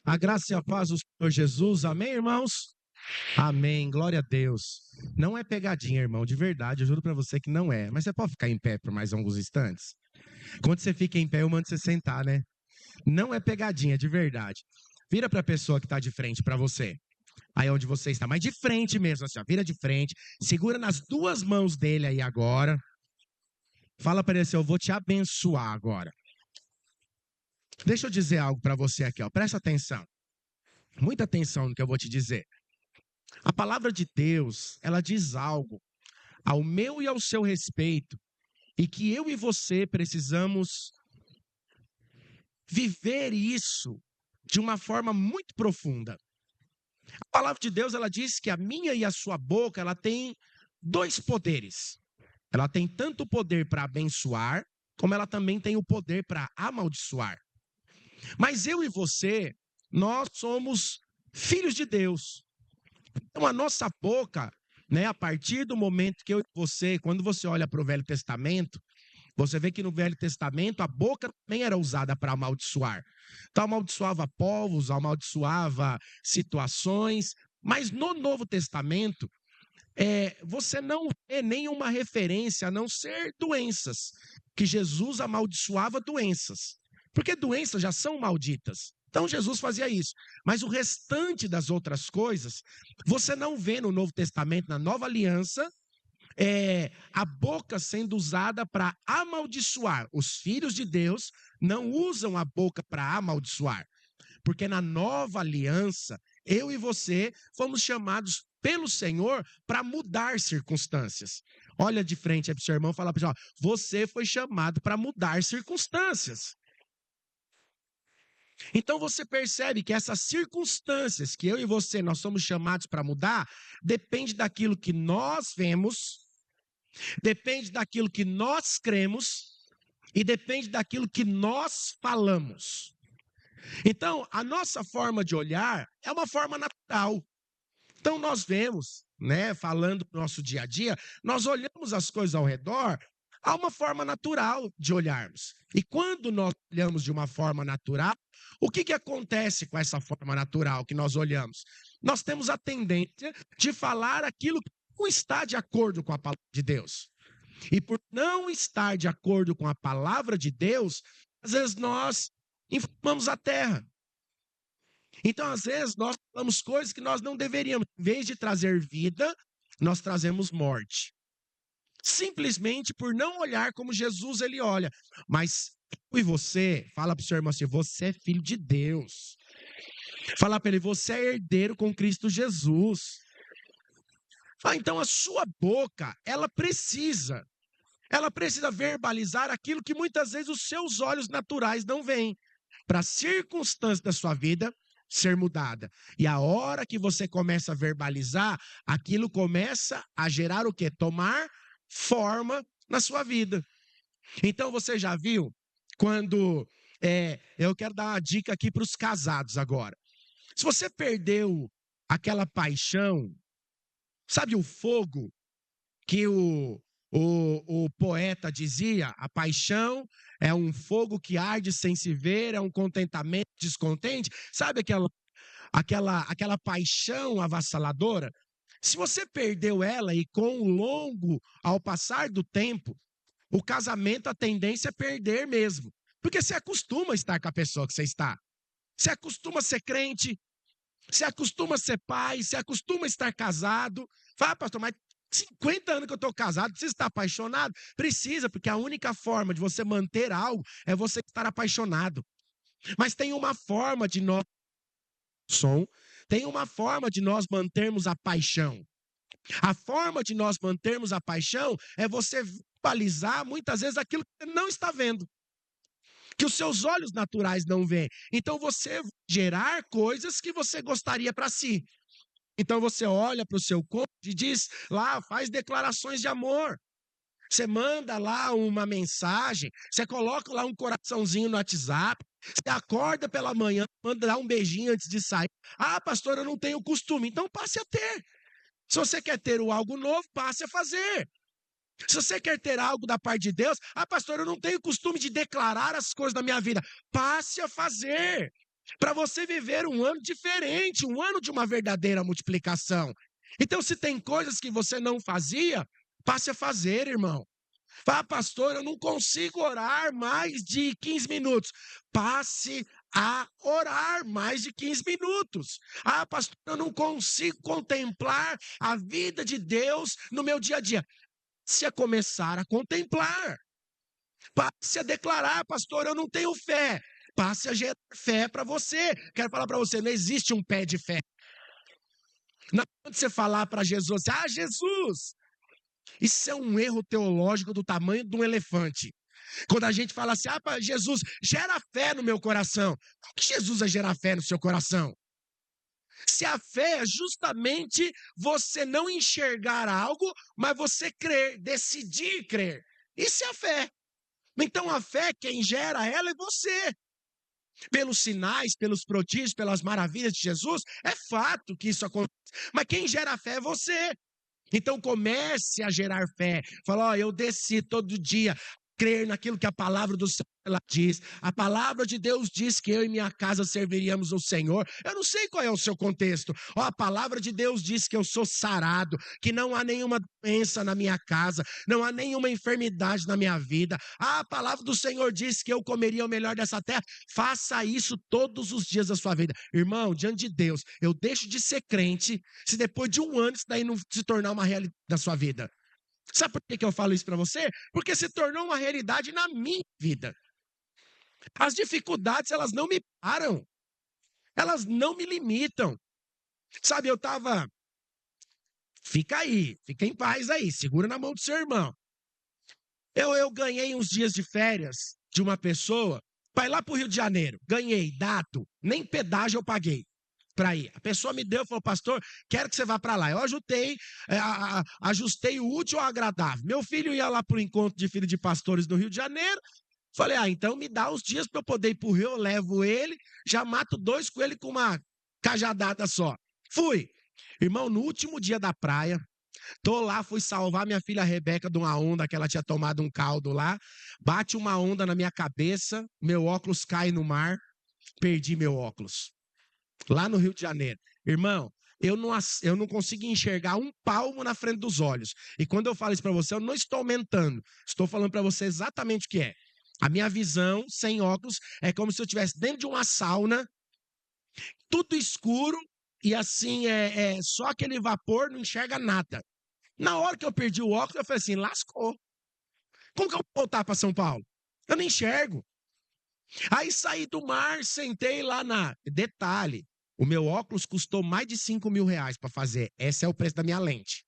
A graça e a paz do Senhor Jesus, amém, irmãos? Amém, glória a Deus. Não é pegadinha, irmão, de verdade, eu juro pra você que não é. Mas você pode ficar em pé por mais alguns instantes? Quando você fica em pé, eu mando você sentar, né? Não é pegadinha, de verdade. Vira pra pessoa que tá de frente pra você. Aí onde você está, mas de frente mesmo, assim, ó, vira de frente, segura nas duas mãos dele aí agora. Fala pra ele assim, eu vou te abençoar agora. Deixa eu dizer algo pra você aqui, ó. Presta atenção. Muita atenção no que eu vou te dizer. A palavra de Deus, ela diz algo ao meu e ao seu respeito, e que eu e você precisamos viver isso de uma forma muito profunda. A palavra de Deus, ela diz que a minha e a sua boca, ela tem dois poderes. Ela tem tanto o poder para abençoar, como ela também tem o poder para amaldiçoar. Mas eu e você, nós somos filhos de Deus. Então a nossa boca, né, a partir do momento que eu e você, quando você olha para o Velho Testamento, você vê que no Velho Testamento a boca também era usada para amaldiçoar. Então amaldiçoava povos, amaldiçoava situações, mas no Novo Testamento, você não vê nenhuma referência a não ser doenças, que Jesus amaldiçoava doenças, porque doenças já são malditas. Então Jesus fazia isso, mas o restante das outras coisas, você não vê no Novo Testamento, na Nova Aliança, a boca sendo usada para amaldiçoar. Os filhos de Deus não usam a boca para amaldiçoar, porque na Nova Aliança, eu e você fomos chamados pelo Senhor para mudar circunstâncias. Olha de frente aí para o seu irmão e fala para ele, você foi chamado para mudar circunstâncias. Então você percebe que essas circunstâncias que eu e você nós somos chamados para mudar, depende daquilo que nós vemos, depende daquilo que nós cremos e depende daquilo que nós falamos. Então, a nossa forma de olhar é uma forma natural. Então, nós vemos, né, falando do nosso dia a dia, nós olhamos as coisas ao redor, há uma forma natural de olharmos. E quando nós olhamos de uma forma natural, o que acontece com essa forma natural que nós olhamos? Nós temos a tendência de falar aquilo que não está de acordo com a palavra de Deus. E por não estar de acordo com a palavra de Deus, às vezes nós inflamamos a terra. Então, às vezes, nós falamos coisas que nós não deveríamos. Em vez de trazer vida, nós trazemos morte. Simplesmente por não olhar como Jesus ele olha. Mas eu e você, fala para o seu irmão assim, você é filho de Deus. Fala para ele, você é herdeiro com Cristo Jesus. Então a sua boca, ela precisa verbalizar aquilo que muitas vezes os seus olhos naturais não veem. Para a circunstância da sua vida ser mudada. E a hora que você começa a verbalizar, aquilo começa a gerar o quê? Tomar forma na sua vida. Então você já viu quando eu quero dar uma dica aqui para os casados agora. Se você perdeu aquela paixão, sabe o fogo que o poeta dizia, a paixão é um fogo que arde sem se ver, é um contentamento descontente. Sabe aquela paixão avassaladora? Se você perdeu ela e com o longo, ao passar do tempo, o casamento, a tendência é perder mesmo. Porque você acostuma a estar com a pessoa que você está. Você acostuma a ser crente, você acostuma a ser pai, você acostuma a estar casado. Fala, pastor, mas 50 anos que eu estou casado, precisa estar apaixonado? Precisa, porque a única forma de você manter algo é você estar apaixonado. Mas tem uma forma de nós tem uma forma de nós mantermos a paixão. A forma de nós mantermos a paixão é você verbalizar muitas vezes aquilo que você não está vendo, que os seus olhos naturais não veem. Então você gerar coisas que você gostaria para si. Então você olha para o seu cônjuge e diz lá, faz declarações de amor. Você manda lá uma mensagem, você coloca lá um coraçãozinho no WhatsApp, você acorda pela manhã, manda lá um beijinho antes de sair. Ah, pastor, eu não tenho costume. Então passe a ter. Se você quer ter algo novo, passe a fazer. Se você quer ter algo da parte de Deus, ah, pastor, eu não tenho costume de declarar as coisas da minha vida. Passe a fazer. para você viver um ano diferente, um ano de uma verdadeira multiplicação. Então, se tem coisas que você não fazia, passe a fazer, irmão. Ah, pastor, eu não consigo orar mais de 15 minutos. Passe a orar mais de 15 minutos. Ah, pastor, eu não consigo contemplar a vida de Deus no meu dia a dia. Passe a começar a contemplar. Passe a declarar, pastor, eu não tenho fé. Passe a gerar fé para você. Quero falar para você, não existe um pé de fé. Não adianta você falar para Jesus, ah, Jesus, isso é um erro teológico do tamanho de um elefante. Quando a gente fala assim, ah, Jesus, gera fé no meu coração. O que Jesus vai gerar fé no seu coração? Se a fé é justamente você não enxergar algo, mas você crer, decidir crer. Isso é a fé. Então a fé, quem gera ela é você. Pelos sinais, pelos prodígios, pelas maravilhas de Jesus, é fato que isso acontece. Mas quem gera a fé é você. Então comece a gerar fé. Fala, ó, eu desci todo dia crer naquilo que a palavra do Senhor ela diz. A palavra de Deus diz que eu e minha casa serviríamos o Senhor. Eu não sei qual é o seu contexto. Ó, a palavra de Deus diz que eu sou sarado, que não há nenhuma doença na minha casa, não há nenhuma enfermidade na minha vida. Ah, a palavra do Senhor diz que eu comeria o melhor dessa terra. Faça isso todos os dias da sua vida. Irmão, diante de Deus, eu deixo de ser crente se depois de um ano isso daí não se tornar uma realidade da sua vida. Sabe por que eu falo isso para você? Porque se tornou uma realidade na minha vida. As dificuldades, elas não me param. Elas não me limitam. Sabe, eu estava... Fica aí, fica em paz aí, segura na mão do seu irmão. Eu ganhei uns dias de férias de uma pessoa para ir lá para o Rio de Janeiro. Ganhei, dado, nem pedágio eu paguei para ir. A pessoa me deu, falou, pastor, quero que você vá para lá. Eu ajustei o útil ao agradável. Meu filho ia lá para o encontro de filho de pastores do Rio de Janeiro. Falei, então me dá os dias para eu poder ir para o Rio, eu levo ele, já mato 2 coelhos com uma cajadada só. Fui. Irmão, no último dia da praia, tô lá, fui salvar minha filha Rebeca de uma onda que ela tinha tomado um caldo lá. Bate uma onda na minha cabeça, meu óculos cai no mar, perdi meu óculos. Lá no Rio de Janeiro. Irmão, eu não consigo enxergar um palmo na frente dos olhos. E quando eu falo isso para você, eu não estou aumentando. Estou falando para você exatamente o que é. A minha visão, sem óculos, é como se eu estivesse dentro de uma sauna, tudo escuro, e assim, só aquele vapor, não enxerga nada. Na hora que eu perdi o óculos, eu falei assim, lascou. Como que eu vou voltar para São Paulo? Eu não enxergo. Aí saí do mar, sentei lá na... Detalhe, o meu óculos custou mais de 5 mil reais para fazer. Esse é o preço da minha lente.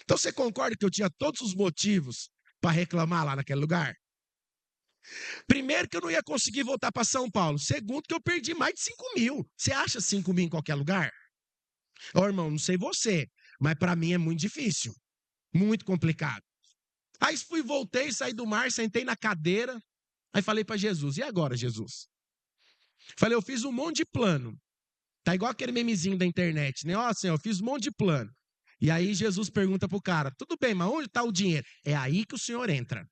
Então você concorda que eu tinha todos os motivos para reclamar lá naquele lugar? Primeiro que eu não ia conseguir voltar para São Paulo. Segundo que eu perdi mais de 5 mil. Você acha 5 mil em qualquer lugar? Ô irmão, não sei você, mas para mim é muito difícil. Muito complicado. Aí voltei, saí do mar, sentei na cadeira. Aí falei para Jesus, e agora, Jesus? Falei, eu fiz um monte de plano. Tá igual aquele memezinho da internet, né? Ó, Senhor, eu fiz um monte de plano. E aí Jesus pergunta pro cara, tudo bem, mas onde está o dinheiro? É aí que o Senhor entra.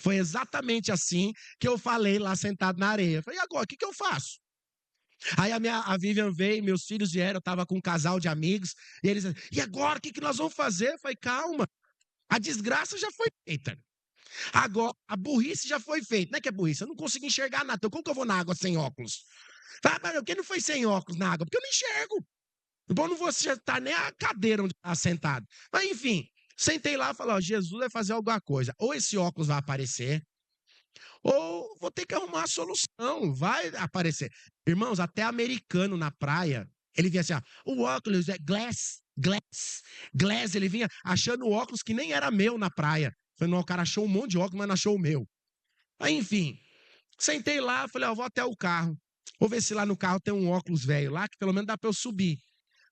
Foi exatamente assim que eu falei lá sentado na areia. Eu falei, e agora, o que eu faço? Aí a Vivian veio, meus filhos vieram, eu estava com um casal de amigos, e eles disseram, e agora, o que nós vamos fazer? Eu falei, calma, a desgraça já foi feita. Agora, a burrice já foi feita. Não é que é burrice, eu não consigo enxergar nada. Então, como que eu vou na água sem óculos? Mas por que não foi sem óculos na água? Porque eu não enxergo. Bom, não vou acertar nem a cadeira onde está sentado. Mas, enfim, sentei lá e falei, ó, Jesus vai fazer alguma coisa. Ou esse óculos vai aparecer, ou vou ter que arrumar a solução. Vai aparecer. Irmãos, até americano na praia, ele vinha assim, ó, o óculos é glass. Ele vinha achando o óculos que nem era meu na praia. Falei, não, o cara achou um monte de óculos, mas não achou o meu. Aí, enfim, sentei lá, falei, ó, vou até o carro. Vou ver se lá no carro tem um óculos velho lá, que pelo menos dá para eu subir.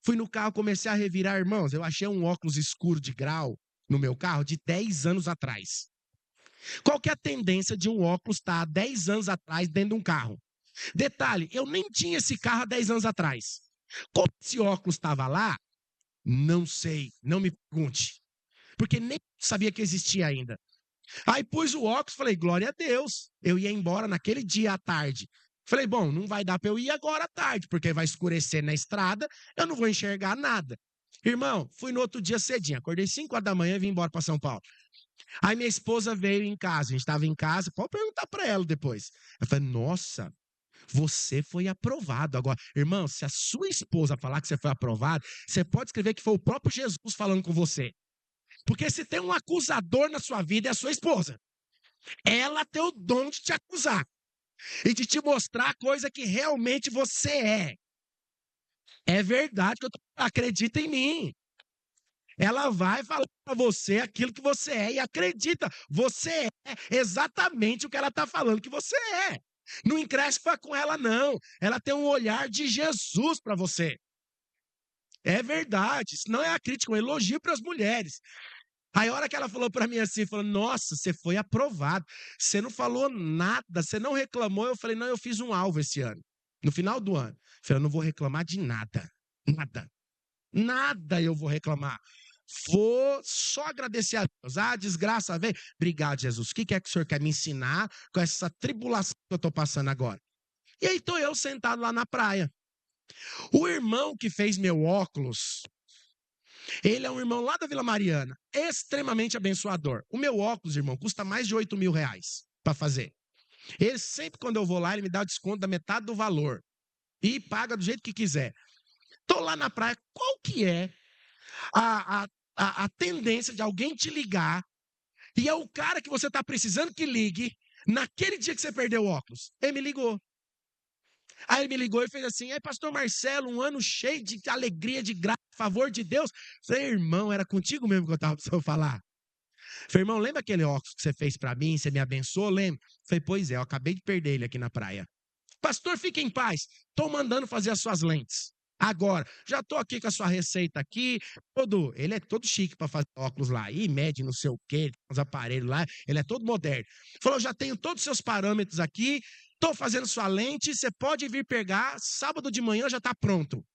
Fui no carro, comecei a revirar, irmãos, eu achei um óculos escuro de grau no meu carro de 10 anos atrás. Qual que é a tendência de um óculos estar há 10 anos atrás dentro de um carro? Detalhe, eu nem tinha esse carro há 10 anos atrás. Como esse óculos estava lá, não sei, não me pergunte. Porque nem sabia que existia ainda. Aí pus o óculos, falei, glória a Deus. Eu ia embora naquele dia à tarde. Falei, bom, não vai dar para eu ir agora à tarde, porque vai escurecer na estrada, eu não vou enxergar nada. Irmão, fui no outro dia cedinho, acordei 5 horas da manhã e vim embora para São Paulo. Aí minha esposa veio em casa, a gente estava em casa, pode perguntar para ela depois. Eu falei, nossa, você foi aprovado. Agora, irmão, se a sua esposa falar que você foi aprovado, você pode escrever que foi o próprio Jesus falando com você. Porque se tem um acusador na sua vida, é a sua esposa. Ela tem o dom de te acusar e de te mostrar a coisa que realmente você é. É verdade que acredita em mim. Ela vai falar para você aquilo que você é e acredita. Você é exatamente o que ela está falando que você é. Não encrespa com ela, não. Ela tem um olhar de Jesus para você. É verdade. Isso não é a crítica, é um elogio para as mulheres. Aí a hora que ela falou para mim assim, falou, nossa, você foi aprovado. Você não falou nada, você não reclamou. Eu falei, não, eu fiz um alvo esse ano. No final do ano. Eu falei, eu não vou reclamar de nada. Nada. Nada eu vou reclamar. Vou só agradecer a Deus. Ah, a desgraça vem. Obrigado, Jesus. O que é que o Senhor quer me ensinar com essa tribulação que eu estou passando agora? E aí estou eu sentado lá na praia. O irmão que fez meu óculos, ele é um irmão lá da Vila Mariana, extremamente abençoador. O meu óculos, irmão, custa mais de 8.000 reais para fazer. Ele sempre, quando eu vou lá, ele me dá o desconto da metade do valor. E paga do jeito que quiser. Estou lá na praia, qual que é a, a, a tendência de alguém te ligar e é o cara que você está precisando que ligue naquele dia que você perdeu o óculos? Ele me ligou. Aí ele me ligou e fez assim, pastor Marcelo, um ano cheio de alegria, de graça, favor de Deus. Falei, irmão, era contigo mesmo que eu estava precisando falar. Falei, irmão, lembra aquele óculos que você fez para mim, você me abençoou? Lembra? Falei, pois é, eu acabei de perder ele aqui na praia. Pastor, fique em paz, estou mandando fazer as suas lentes. Agora, já estou aqui com a sua receita aqui, ele é todo chique para fazer óculos lá, e mede não sei o quê, os aparelhos lá, ele é todo moderno. Falou, já tenho todos os seus parâmetros aqui, estou fazendo sua lente, você pode vir pegar, sábado de manhã já está pronto.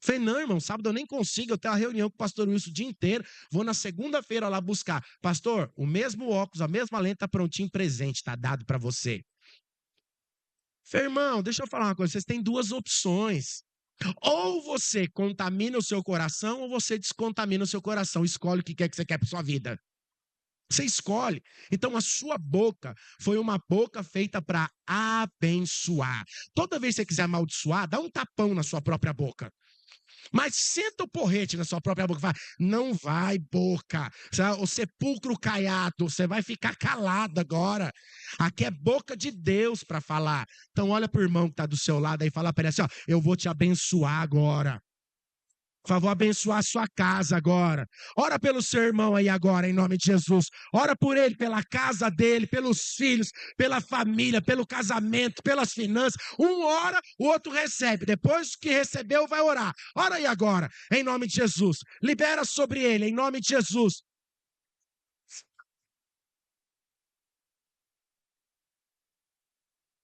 Falei, não, irmão, sábado eu nem consigo, eu tenho uma reunião com o pastor Wilson o dia inteiro, vou na segunda-feira lá buscar. Pastor, o mesmo óculos, a mesma lente está prontinho, presente, está dado para você. Falei, irmão, deixa eu falar uma coisa, vocês têm duas opções. Ou você contamina o seu coração, ou você descontamina o seu coração. Escolhe o que quer que você quer para sua vida. Você escolhe. Então, a sua boca foi uma boca feita para abençoar. Toda vez que você quiser amaldiçoar, dá um tapão na sua própria boca. Mas senta o porrete na sua própria boca. Fala, não vai, boca. O sepulcro caiado. Você vai ficar calado agora. Aqui é boca de Deus para falar. Então olha para o irmão que está do seu lado aí e fala para ele assim, ó, eu vou te abençoar agora. Por favor, abençoar a sua casa agora. Ora pelo seu irmão aí agora, em nome de Jesus. Ora por ele, pela casa dele, pelos filhos, pela família, pelo casamento, pelas finanças. Um ora, o outro recebe. Depois que recebeu, vai orar. Ora aí agora, em nome de Jesus. Libera sobre ele, em nome de Jesus.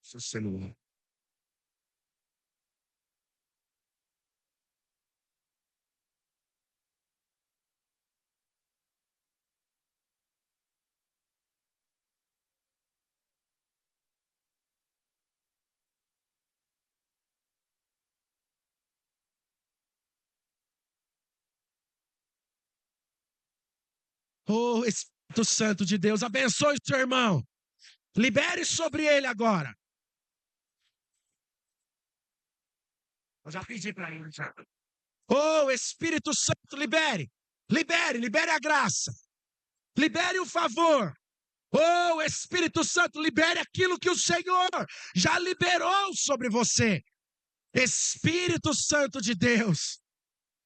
Seu celular. Oh, Espírito Santo de Deus, abençoe o seu irmão. Libere sobre ele agora. Eu já pedi para ele. Oh, Espírito Santo, libere. Libere a graça. Libere o favor. Oh, Espírito Santo, libere aquilo que o Senhor já liberou sobre você. Espírito Santo de Deus,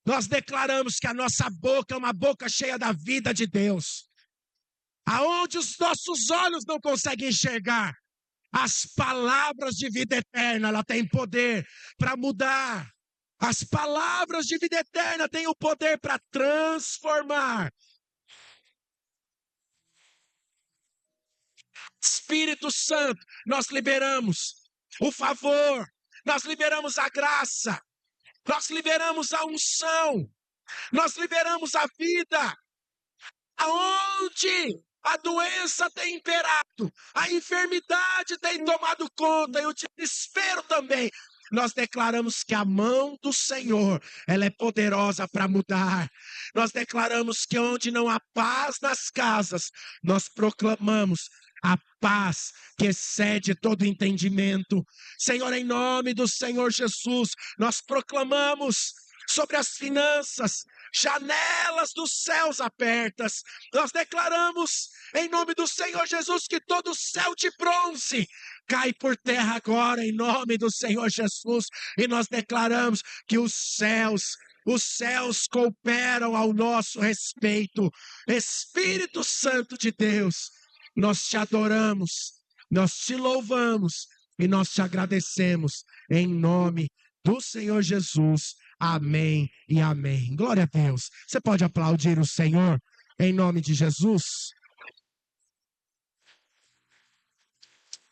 nós declaramos que a nossa boca é uma boca cheia da vida de Deus. Aonde os nossos olhos não conseguem enxergar, as palavras de vida eterna, ela tem poder para mudar. As palavras de vida eterna têm o poder para transformar. Espírito Santo, nós liberamos o favor, nós liberamos a graça, nós liberamos a unção, nós liberamos a vida. Aonde A doença tem imperado, a enfermidade tem tomado conta e o desespero também. Nós declaramos que a mão do Senhor, ela é poderosa para mudar. Nós declaramos que onde não há paz nas casas, nós proclamamos a paz que excede todo entendimento. Senhor, em nome do Senhor Jesus, nós proclamamos sobre as finanças, janelas dos céus abertas. Nós declaramos em nome do Senhor Jesus que todo céu de bronze cai por terra agora em nome do Senhor Jesus, e nós declaramos que os céus cooperam ao nosso respeito. Espírito Santo de Deus, nós te adoramos, nós te louvamos e nós te agradecemos em nome do Senhor Jesus. Amém e amém. Glória a Deus. Você pode aplaudir o Senhor em nome de Jesus?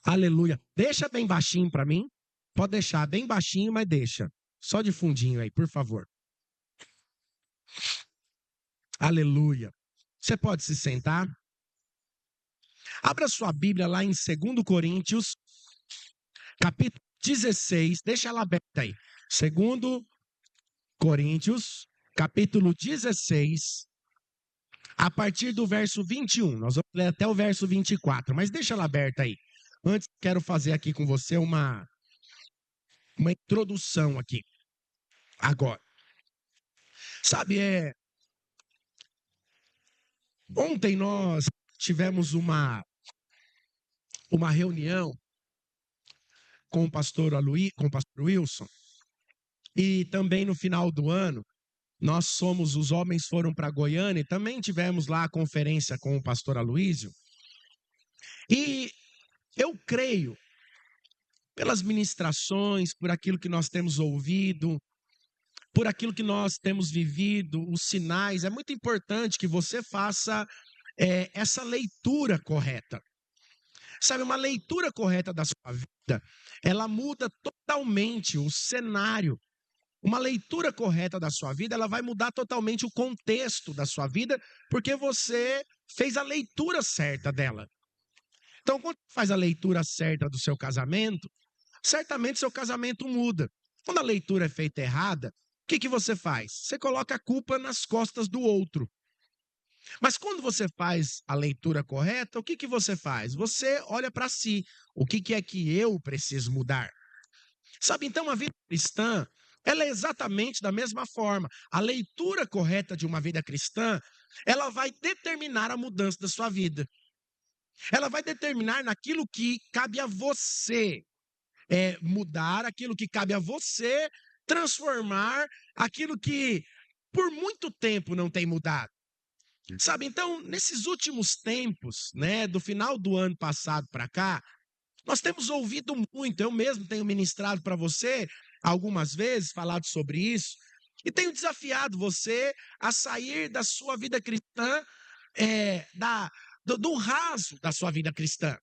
Aleluia. Deixa bem baixinho para mim. Pode deixar bem baixinho, mas deixa. Só de fundinho aí, por favor. Aleluia. Você pode se sentar? Abra sua Bíblia lá em 2 Coríntios, capítulo 16. Deixa ela aberta aí. 2 Coríntios, capítulo 16, a partir do verso 21. Nós vamos ler até o verso 24, mas deixa ela aberta aí. Antes, quero fazer aqui com você uma introdução aqui. Agora. Sabe, ontem nós tivemos uma reunião com o pastor Wilson, e também no final do ano, os homens foram para Goiânia, e também tivemos lá a conferência com o pastor Aloísio. E eu creio, pelas ministrações, por aquilo que nós temos ouvido, por aquilo que nós temos vivido, os sinais, é muito importante que você faça essa leitura correta. Sabe, uma leitura correta da sua vida, ela muda totalmente o cenário. Uma leitura correta da sua vida, ela vai mudar totalmente o contexto da sua vida, porque você fez a leitura certa dela. Então, quando você faz a leitura certa do seu casamento, certamente seu casamento muda. Quando a leitura é feita errada, o que você faz? Você coloca a culpa nas costas do outro. Mas quando você faz a leitura correta, o que você faz? Você olha para si. O que é que eu preciso mudar? Sabe, então a vida cristã, ela é exatamente da mesma forma. A leitura correta de uma vida cristã, ela vai determinar a mudança da sua vida. Ela vai determinar naquilo que cabe a você mudar, aquilo que cabe a você transformar, aquilo que por muito tempo não tem mudado. Sabe, então, nesses últimos tempos, né, do final do ano passado para cá, nós temos ouvido muito, eu mesmo tenho ministrado para você algumas vezes, falado sobre isso, e tenho desafiado você a sair da sua vida cristã, do raso da sua vida cristã.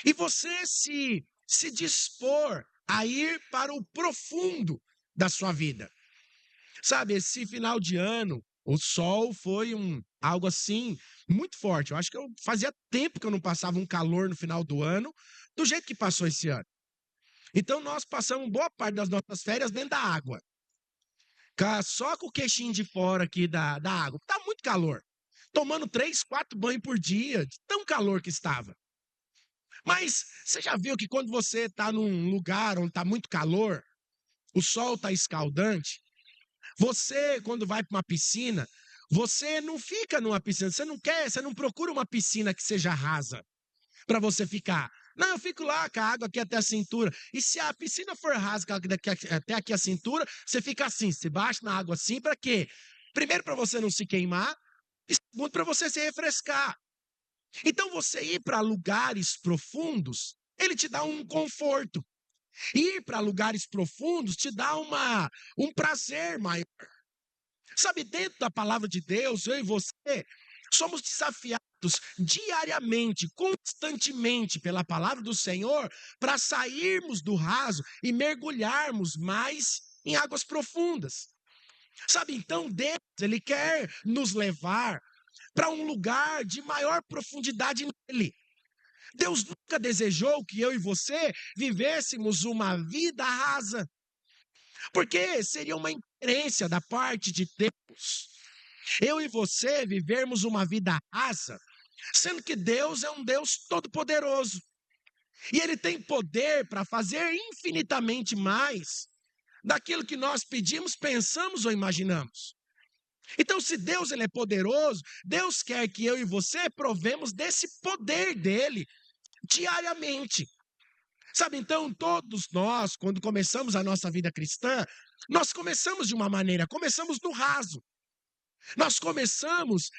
E você se dispor a ir para o profundo da sua vida. Sabe, esse final de ano, o sol foi algo assim, muito forte. Eu acho que fazia tempo que eu não passava um calor no final do ano, do jeito que passou esse ano. Então, nós passamos boa parte das nossas férias dentro da água. Só com o queixinho de fora aqui da água. Tá muito calor. Tomando 3, 4 banhos por dia, de tão calor que estava. Mas você já viu que quando você está num lugar onde está muito calor, o sol está escaldante, você, quando vai para uma piscina, você não fica numa piscina, você não procura uma piscina que seja rasa para você ficar. Não, eu fico lá com a água aqui até a cintura. E se a piscina for rasa até aqui a cintura, você fica assim, se baixa na água assim, para quê? Primeiro, para você não se queimar, e segundo, para você se refrescar. Então, você ir para lugares profundos, ele te dá um conforto. Ir para lugares profundos te dá um prazer maior. Sabe, dentro da palavra de Deus, eu e você somos desafiados diariamente, constantemente pela palavra do Senhor para sairmos do raso e mergulharmos mais em águas profundas. Sabe, então Deus, Ele quer nos levar para um lugar de maior profundidade nele. Deus nunca desejou que eu e você vivêssemos uma vida rasa, porque seria uma incoerência da parte de Deus. Eu e você vivermos uma vida rasa, sendo que Deus é um Deus todo-poderoso. E Ele tem poder para fazer infinitamente mais daquilo que nós pedimos, pensamos ou imaginamos. Então, se Deus ele é poderoso, Deus quer que eu e você provemos desse poder dele diariamente. Sabe, então, todos nós, quando começamos a nossa vida cristã, nós começamos de uma maneira, começamos no raso. Nós começamos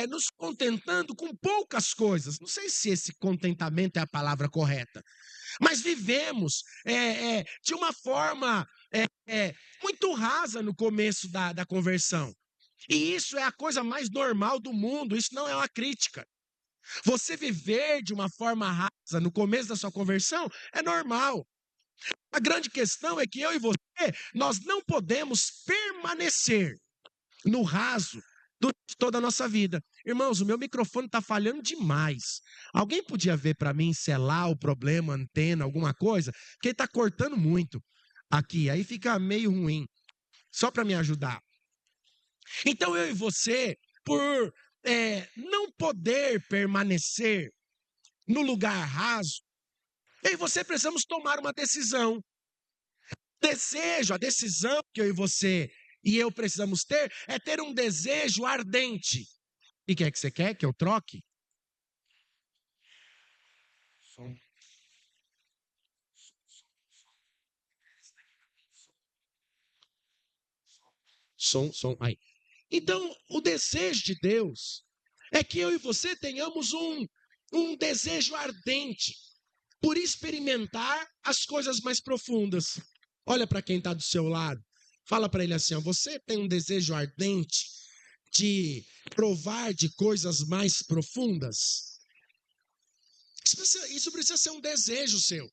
nos contentando com poucas coisas. Não sei se esse contentamento é a palavra correta, mas vivemos de uma forma muito rasa no começo da conversão. E isso é a coisa mais normal do mundo, isso não é uma crítica. Você viver de uma forma rasa no começo da sua conversão é normal. A grande questão é que eu e você, nós não podemos permanecer no raso durante toda a nossa vida. Irmãos, o meu microfone está falhando demais. Alguém podia ver para mim se é lá o problema, antena, alguma coisa? Porque ele está cortando muito aqui, aí fica meio ruim. Só para me ajudar. Então eu e você, por não poder permanecer no lugar raso, eu e você precisamos tomar uma decisão. A decisão que eu e você e eu precisamos ter é ter um desejo ardente. E o que é que você quer? Que eu troque? Som, aí. Então, o desejo de Deus é que eu e você tenhamos um desejo ardente por experimentar as coisas mais profundas. Olha para quem está do seu lado. Fala para ele assim, ó, você tem um desejo ardente de provar de coisas mais profundas? Isso precisa ser um desejo seu.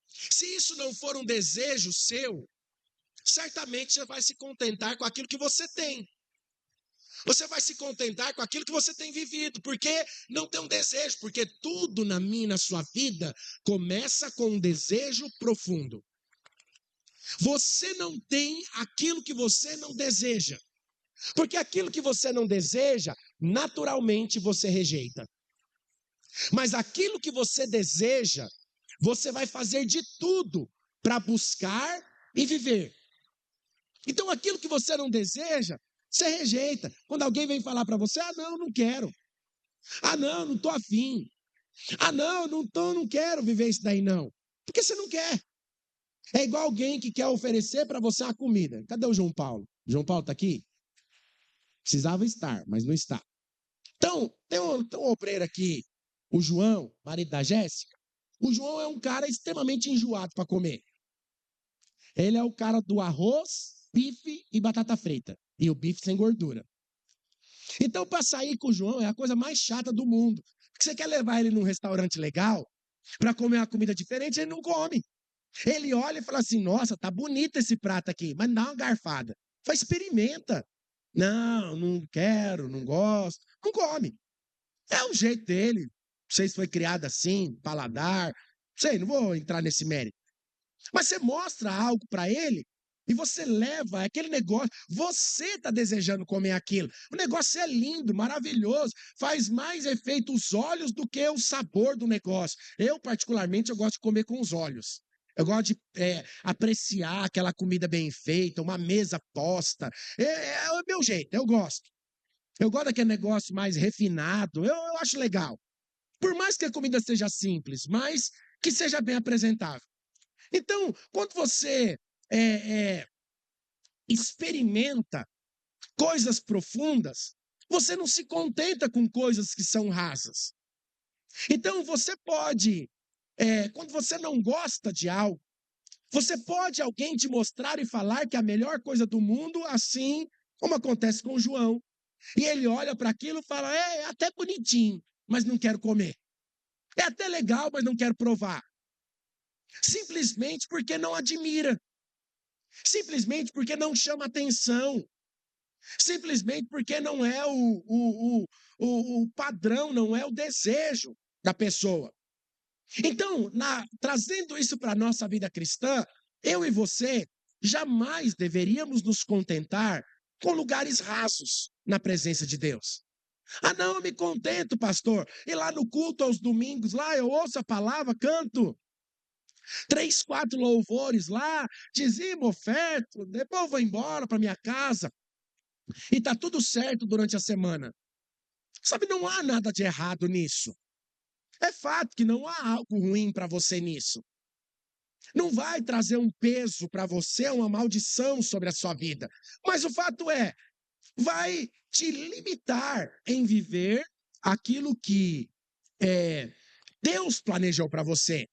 Se isso não for um desejo seu, certamente você vai se contentar com aquilo que você tem. Você vai se contentar com aquilo que você tem vivido, porque não tem um desejo, porque tudo na minha e na sua vida começa com um desejo profundo. Você não tem aquilo que você não deseja, porque aquilo que você não deseja, naturalmente você rejeita. Mas aquilo que você deseja, você vai fazer de tudo para buscar e viver. Então aquilo que você não deseja, você rejeita. Quando alguém vem falar para você, não quero. Não estou afim. Não quero viver isso daí não. Porque você não quer. É igual alguém que quer oferecer para você uma comida. Cadê o João Paulo? João Paulo está aqui? Precisava estar, mas não está. Então, tem um obreiro aqui, o João, marido da Jéssica. O João é um cara extremamente enjoado para comer. Ele é o cara do arroz, bife e batata frita. E o bife sem gordura. Então, para sair com o João é a coisa mais chata do mundo. Porque você quer levar ele num restaurante legal para comer uma comida diferente, ele não come. Ele olha e fala assim, nossa, tá bonito esse prato aqui, mas dá uma garfada. Faz, experimenta. Não quero, não gosto. Não come. É o jeito dele. Não sei se foi criado assim, paladar. Não sei, não vou entrar nesse mérito. Mas você mostra algo para ele e você leva aquele negócio. Você está desejando comer aquilo. O negócio é lindo, maravilhoso. Faz mais efeito os olhos do que o sabor do negócio. Eu, particularmente, eu gosto de comer com os olhos. Eu gosto de apreciar aquela comida bem feita, uma mesa posta. É o meu jeito, eu gosto. Eu gosto daquele negócio mais refinado, eu acho legal. Por mais que a comida seja simples, mas que seja bem apresentável. Então, quando você experimenta coisas profundas, você não se contenta com coisas que são rasas. Então, você pode, quando você não gosta de algo, você pode alguém te mostrar e falar que é a melhor coisa do mundo, assim como acontece com o João. E ele olha para aquilo e fala, é até bonitinho, mas não quero comer. É até legal, mas não quero provar. Simplesmente porque não admira. Simplesmente porque não chama atenção. Simplesmente porque não é o padrão, não é o desejo da pessoa. Então, trazendo isso para a nossa vida cristã, eu e você jamais deveríamos nos contentar com lugares rasos na presença de Deus. Ah, não, eu me contento, pastor. E lá no culto aos domingos, lá eu ouço a palavra, canto 3, 4 louvores lá, dizimo, oferto, depois eu vou embora para minha casa e tá tudo certo durante a semana. Sabe, não há nada de errado nisso. É fato que não há algo ruim para você nisso. Não vai trazer um peso para você, uma maldição sobre a sua vida. Mas o fato é, vai te limitar em viver aquilo que Deus planejou para você.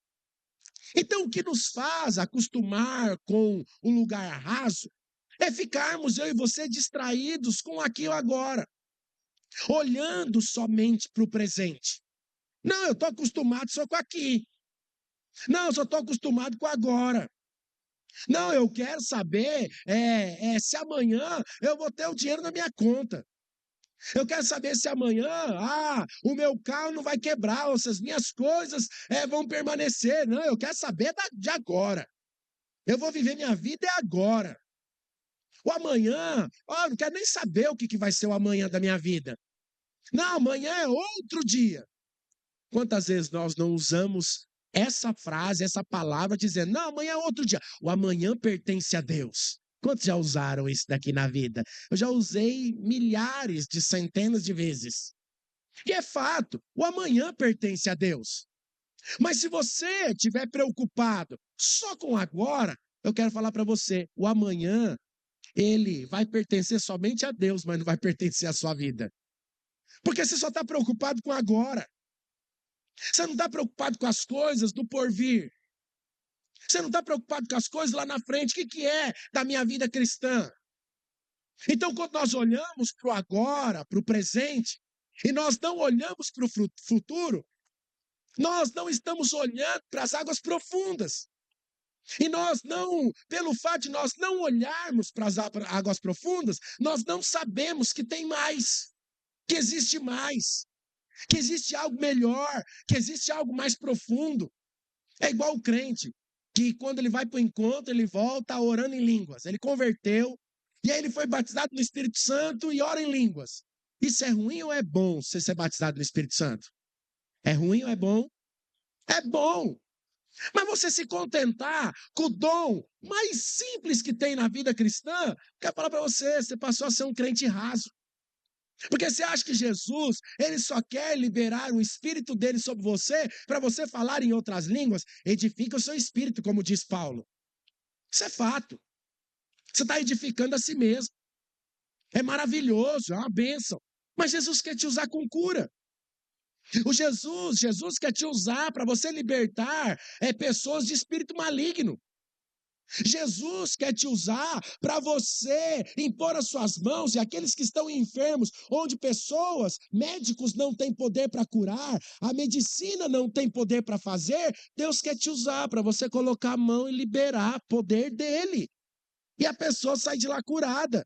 Então, o que nos faz acostumar com o lugar raso é ficarmos, eu e você, distraídos com aquilo agora, olhando somente para o presente. Não, eu estou acostumado só com aqui. Não, eu só estou acostumado com agora. Não, eu quero saber se amanhã eu vou ter o dinheiro na minha conta. Eu quero saber se amanhã, o meu carro não vai quebrar, ou se as minhas coisas vão permanecer. Não, eu quero saber de agora. Eu vou viver minha vida agora. O amanhã, eu não quero nem saber o que vai ser o amanhã da minha vida. Não, amanhã é outro dia. Quantas vezes nós não usamos essa frase, essa palavra, dizendo, não, amanhã é outro dia. O amanhã pertence a Deus. Quantos já usaram isso daqui na vida? Eu já usei milhares de centenas de vezes. E é fato, o amanhã pertence a Deus. Mas se você estiver preocupado só com agora, eu quero falar para você, o amanhã, ele vai pertencer somente a Deus, mas não vai pertencer à sua vida. Porque você só está preocupado com agora. Você não está preocupado com as coisas do porvir. Você não está preocupado com as coisas lá na frente. O que é da minha vida cristã? Então, quando nós olhamos para o agora, para o presente, e nós não olhamos para o futuro, nós não estamos olhando para as águas profundas. E nós não, pelo fato de nós não olharmos para as águas profundas, nós não sabemos que tem mais, que existe mais, que existe algo melhor, que existe algo mais profundo. É igual o crente, que quando ele vai para o encontro, ele volta orando em línguas. Ele converteu, e aí ele foi batizado no Espírito Santo e ora em línguas. Isso é ruim ou é bom você ser batizado no Espírito Santo? É ruim ou é bom? É bom. Mas você se contentar com o dom mais simples que tem na vida cristã, quero falar para você, você passou a ser um crente raso. Porque você acha que Jesus, ele só quer liberar o espírito dele sobre você, para você falar em outras línguas, edifica o seu espírito, como diz Paulo. Isso é fato. Você está edificando a si mesmo. É maravilhoso, é uma bênção. Mas Jesus quer te usar com cura. Jesus quer te usar para você libertar pessoas de espírito maligno. Jesus quer te usar para você impor as suas mãos e aqueles que estão enfermos, onde pessoas, médicos não têm poder para curar, a medicina não tem poder para fazer, Deus quer te usar para você colocar a mão e liberar poder dele. E a pessoa sai de lá curada.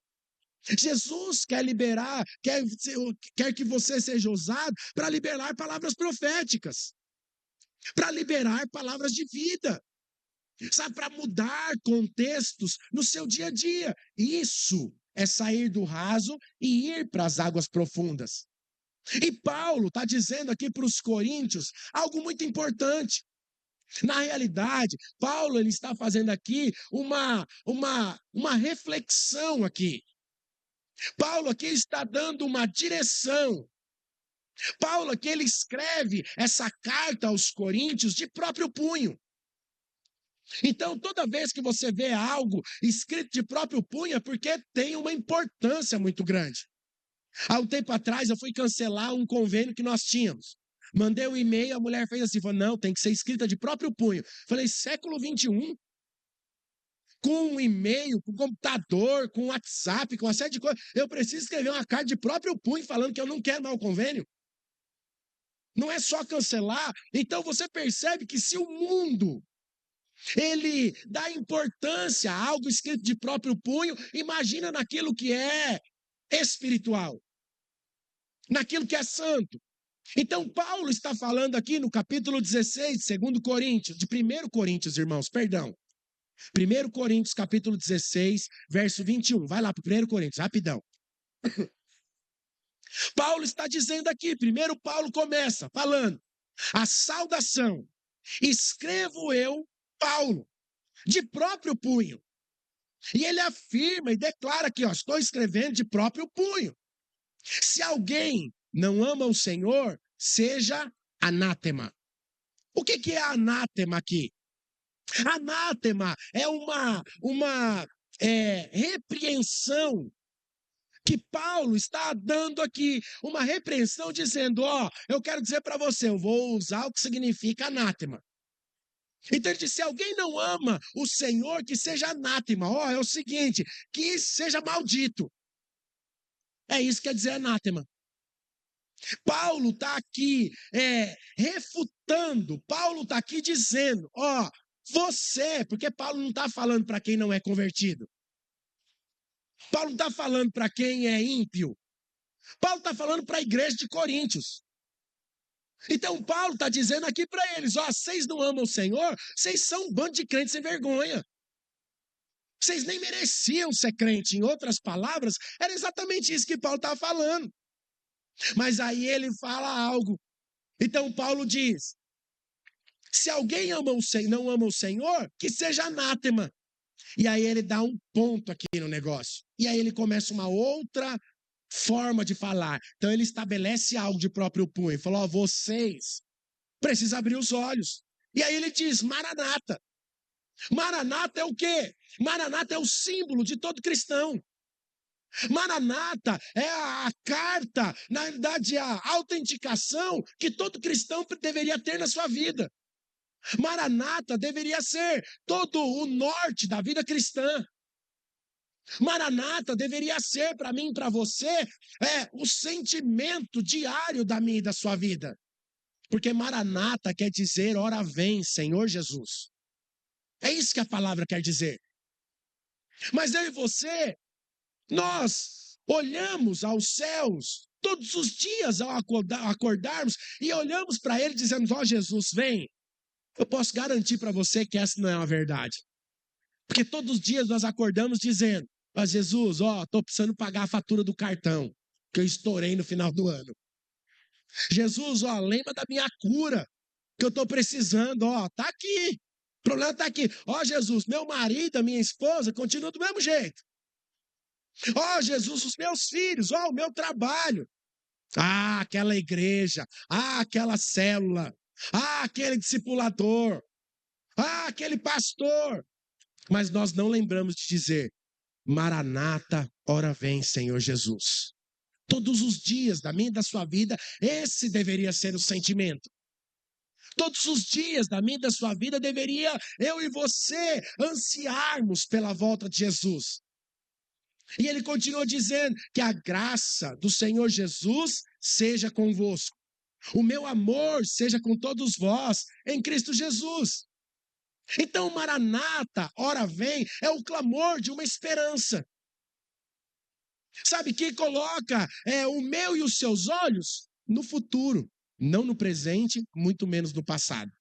Jesus quer liberar, quer que você seja usado para liberar palavras proféticas, para liberar palavras de vida. Sabe, para mudar contextos no seu dia a dia. Isso é sair do raso e ir para as águas profundas. E Paulo está dizendo aqui para os coríntios algo muito importante. Na realidade, Paulo ele está fazendo aqui uma reflexão aqui. Paulo aqui está dando uma direção. Paulo aqui ele escreve essa carta aos coríntios de próprio punho. Então, toda vez que você vê algo escrito de próprio punho, é porque tem uma importância muito grande. Há um tempo atrás, eu fui cancelar um convênio que nós tínhamos. Mandei um e-mail, a mulher fez assim, falou, não, tem que ser escrita de próprio punho. Falei, século XXI, com um e-mail, com computador, com WhatsApp, com uma série de coisas, eu preciso escrever uma carta de próprio punho falando que eu não quero mais o convênio. Não é só cancelar. Então, você percebe que se o mundo ele dá importância a algo escrito de próprio punho, imagina naquilo que é espiritual, naquilo que é santo. Então, Paulo está falando aqui no capítulo 16, de 2 Coríntios, de 1 Coríntios, irmãos, perdão. 1 Coríntios, capítulo 16, verso 21. Vai lá para 1 Coríntios, rapidão. Paulo está dizendo aqui, primeiro Paulo começa falando, a saudação, escrevo eu, Paulo, de próprio punho. E ele afirma e declara aqui, ó, estou escrevendo de próprio punho. Se alguém não ama o Senhor, seja anátema. O que é anátema aqui? Anátema é uma repreensão que Paulo está dando aqui, uma repreensão dizendo, ó, eu quero dizer para você, eu vou usar o que significa anátema. Então ele diz, se alguém não ama o Senhor, que seja anátema. Ó, é o seguinte, que seja maldito. É isso que quer dizer anátema. Paulo está aqui refutando, Paulo está aqui dizendo, ó, você, porque Paulo não está falando para quem não é convertido. Paulo não está falando para quem é ímpio. Paulo está falando para a igreja de Coríntios. Então Paulo está dizendo aqui para eles, ó, vocês não amam o Senhor, vocês são um bando de crentes sem vergonha. Vocês nem mereciam ser crente. Em outras palavras, era exatamente isso que Paulo estava falando. Mas aí ele fala algo. Então Paulo diz, se alguém não ama o Senhor, que seja anátema. E aí ele dá um ponto aqui no negócio. E aí ele começa uma outra forma de falar. Então ele estabelece algo de próprio punho. Ele falou, ó, vocês precisam abrir os olhos. E aí ele diz, Maranata. Maranata é o quê? Maranata é o símbolo de todo cristão. Maranata é a carta, na verdade, a autenticação que todo cristão deveria ter na sua vida. Maranata deveria ser todo o norte da vida cristã. Maranata deveria ser para mim e para você o sentimento diário da minha e da sua vida. Porque Maranata quer dizer, ora vem, Senhor Jesus. É isso que a palavra quer dizer. Mas eu e você, nós olhamos aos céus todos os dias ao acordarmos e olhamos para ele e dizemos, ó Jesus, vem. Eu posso garantir para você que essa não é uma verdade. Porque todos os dias nós acordamos dizendo, ó Jesus, ó, estou precisando pagar a fatura do cartão que eu estourei no final do ano. Jesus, ó, lembra da minha cura que eu estou precisando, ó, tá aqui. O problema está aqui. Ó Jesus, meu marido, a minha esposa, continua do mesmo jeito. Ó Jesus, os meus filhos, ó, o meu trabalho. Ah, aquela igreja. Ah, aquela célula. Ah, aquele discipulador. Ah, aquele pastor. Mas nós não lembramos de dizer, Maranata, ora vem, Senhor Jesus. Todos os dias da minha e da sua vida, esse deveria ser o sentimento. Todos os dias da minha e da sua vida deveria eu e você ansiarmos pela volta de Jesus. E ele continua dizendo que a graça do Senhor Jesus seja convosco. O meu amor seja com todos vós em Cristo Jesus. Então, Maranata, ora vem, é o clamor de uma esperança. Sabe, que coloca o meu e os seus olhos no futuro, não no presente, muito menos no passado.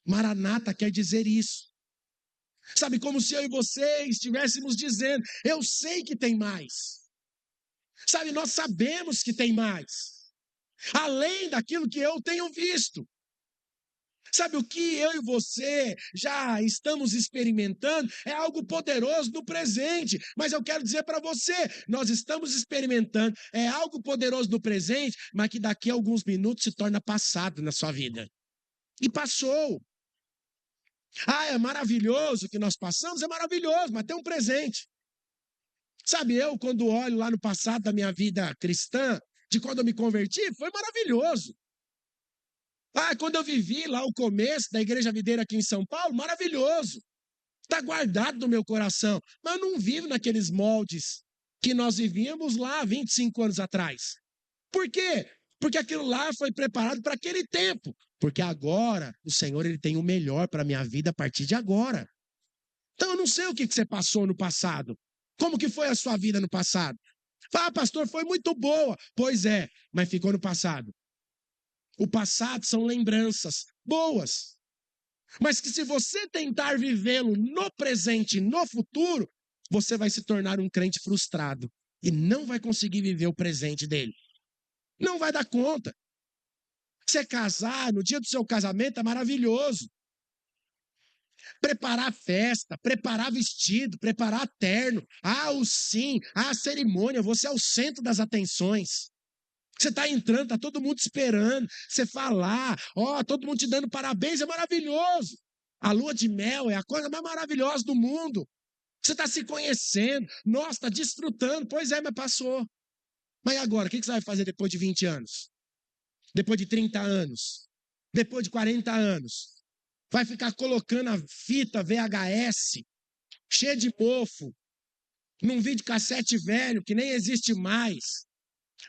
Maranata quer dizer isso. Sabe, como se eu e você estivéssemos dizendo, eu sei que tem mais. Sabe, nós sabemos que tem mais. Além daquilo que eu tenho visto. Sabe, o que eu e você já estamos experimentando é algo poderoso no presente. Mas eu quero dizer para você, nós estamos experimentando algo poderoso no presente, mas que daqui a alguns minutos se torna passado na sua vida. E passou. Ah, é maravilhoso o que nós passamos, é maravilhoso, mas tem um presente. Sabe, eu quando olho lá no passado da minha vida cristã, de quando eu me converti, foi maravilhoso. Ah, quando eu vivi lá o começo da Igreja Videira aqui em São Paulo, maravilhoso. Está guardado no meu coração. Mas eu não vivo naqueles moldes que nós vivíamos lá 25 anos atrás. Por quê? Porque aquilo lá foi preparado para aquele tempo. Porque agora o Senhor ele tem o melhor para a minha vida a partir de agora. Então eu não sei o que você passou no passado. Como que foi a sua vida no passado? Fala, pastor, foi muito boa. Pois é, mas ficou no passado. O passado são lembranças boas. Mas que se você tentar vivê-lo no presente e no futuro, você vai se tornar um crente frustrado. E não vai conseguir viver o presente dele. Não vai dar conta. Você casar, no dia do seu casamento, é maravilhoso. Preparar festa, preparar vestido, preparar terno. Ah, o sim, a cerimônia, você é o centro das atenções. Você está entrando, está todo mundo esperando. Você falar, ó, todo mundo te dando parabéns, é maravilhoso. A lua de mel é a coisa mais maravilhosa do mundo. Você está se conhecendo, nossa, está desfrutando. Pois é, mas passou. Mas agora, o que você vai fazer depois de 20 anos? Depois de 30 anos? Depois de 40 anos? Vai ficar colocando a fita VHS, cheia de mofo, num videocassete velho que nem existe mais,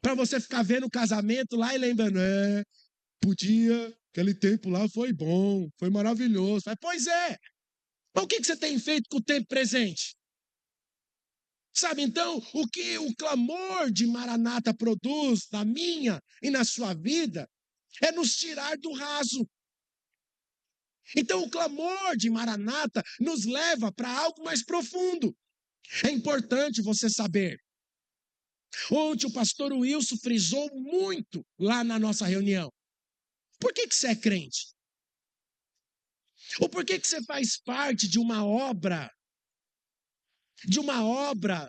para você ficar vendo o casamento lá e lembrando, podia, aquele tempo lá foi bom, foi maravilhoso. Pois é, mas o que você tem feito com o tempo presente? Sabe, então, o que o clamor de Maranata produz na minha e na sua vida é nos tirar do raso. Então, o clamor de Maranata nos leva para algo mais profundo. É importante você saber. Ontem o pastor Wilson frisou muito lá na nossa reunião. Por que você é crente? Ou por que você faz parte de uma obra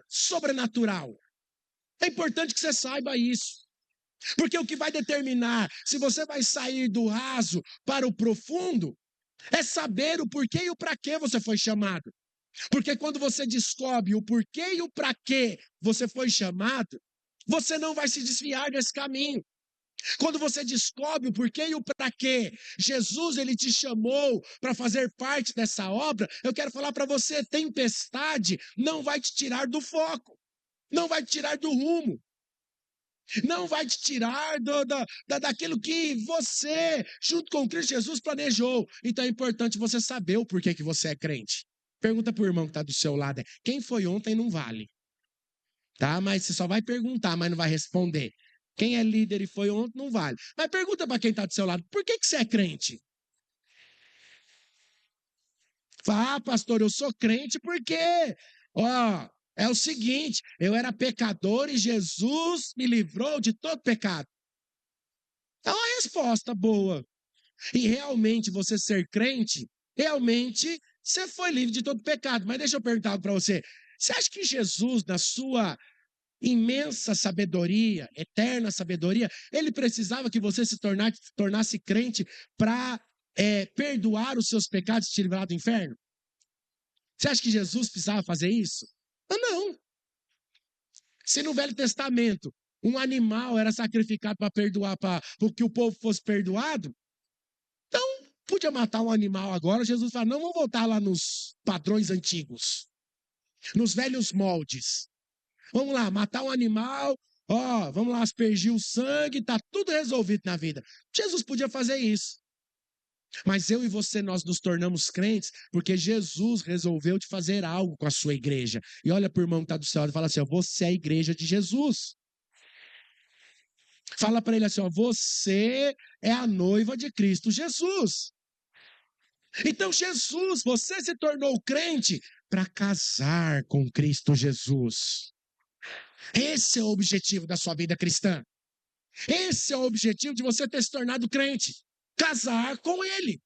sobrenatural? É importante que você saiba isso. Porque o que vai determinar se você vai sair do raso para o profundo é saber o porquê e o para que você foi chamado. Porque quando você descobre o porquê e o para que você foi chamado, você não vai se desviar desse caminho. Quando você descobre o porquê e o para quê, Jesus ele te chamou para fazer parte dessa obra, eu quero falar para você, tempestade não vai te tirar do foco, não vai te tirar do rumo, não vai te tirar daquilo que você, junto com Cristo Jesus, planejou. Então é importante você saber o porquê que você é crente. Pergunta para o irmão que está do seu lado, quem foi ontem não vale. Tá? Mas você só vai perguntar, mas não vai responder. Quem é líder e foi ontem não vale. Mas pergunta para quem está do seu lado, por que você é crente? Fala, pastor, eu sou crente porque, ó, é o seguinte, eu era pecador e Jesus me livrou de todo pecado. É uma resposta boa. E realmente você ser crente, realmente você foi livre de todo pecado. Mas deixa eu perguntar algo para você. Você acha que Jesus, na sua imensa sabedoria, eterna sabedoria, ele precisava que você se tornasse crente para perdoar os seus pecados e te livrar do inferno? Você acha que Jesus precisava fazer isso? Não. Se no Velho Testamento um animal era sacrificado para perdoar, para que o povo fosse perdoado, então podia matar um animal agora. Jesus fala: não, vamos voltar lá nos padrões antigos, nos velhos moldes. Vamos lá, matar um animal, vamos lá, aspergir o sangue, tá tudo resolvido na vida. Jesus podia fazer isso. Mas eu e você, nós nos tornamos crentes porque Jesus resolveu de fazer algo com a sua igreja. E olha para o irmão que está do céu e fala assim: você é a igreja de Jesus. Fala para ele assim: você é a noiva de Cristo Jesus. Então, Jesus, você se tornou crente para casar com Cristo Jesus. Esse é o objetivo da sua vida cristã. Esse é o objetivo de você ter se tornado crente. Casar com Ele.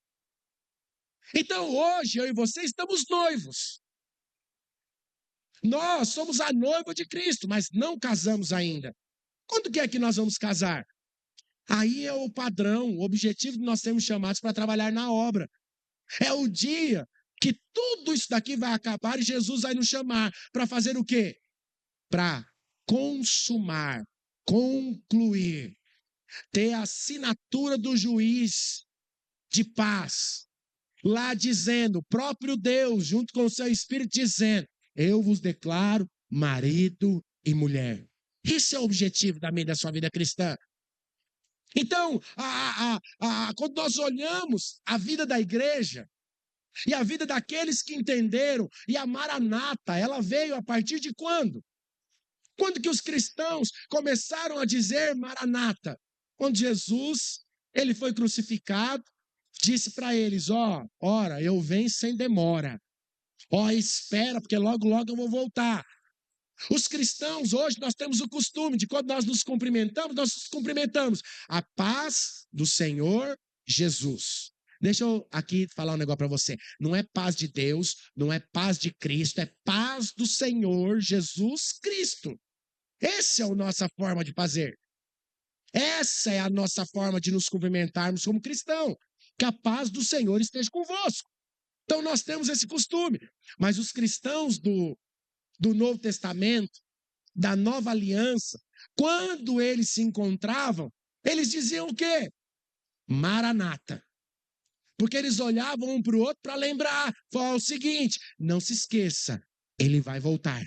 Então hoje eu e você estamos noivos. Nós somos a noiva de Cristo, mas não casamos ainda. Quando que é que nós vamos casar? Aí é o padrão, o objetivo que nós temos chamados para trabalhar na obra. É o dia que tudo isso daqui vai acabar e Jesus vai nos chamar para fazer o quê? Para consumar, concluir, ter a assinatura do juiz de paz, lá dizendo, o próprio Deus, junto com o seu Espírito, dizendo: eu vos declaro marido e mulher. Esse é o objetivo também da sua vida cristã. Então, quando nós olhamos a vida da igreja e a vida daqueles que entenderam, e a Maranata, ela veio a partir de quando? Quando que os cristãos começaram a dizer Maranata? Quando Jesus, ele foi crucificado, disse para eles, ora, eu venho sem demora. Espera, porque logo, logo eu vou voltar. Os cristãos, hoje, nós temos o costume de quando nós nos cumprimentamos. A paz do Senhor Jesus. Deixa eu aqui falar um negócio para você. Não é paz de Deus, não é paz de Cristo, é paz do Senhor Jesus Cristo. Essa é a nossa forma de fazer. Essa é a nossa forma de nos cumprimentarmos como cristão. Que a paz do Senhor esteja convosco. Então nós temos esse costume. Mas os cristãos do Novo Testamento, da Nova Aliança, quando eles se encontravam, eles diziam o quê? Maranata. Porque eles olhavam um para o outro para lembrar. Falaram o seguinte, não se esqueça, ele vai voltar.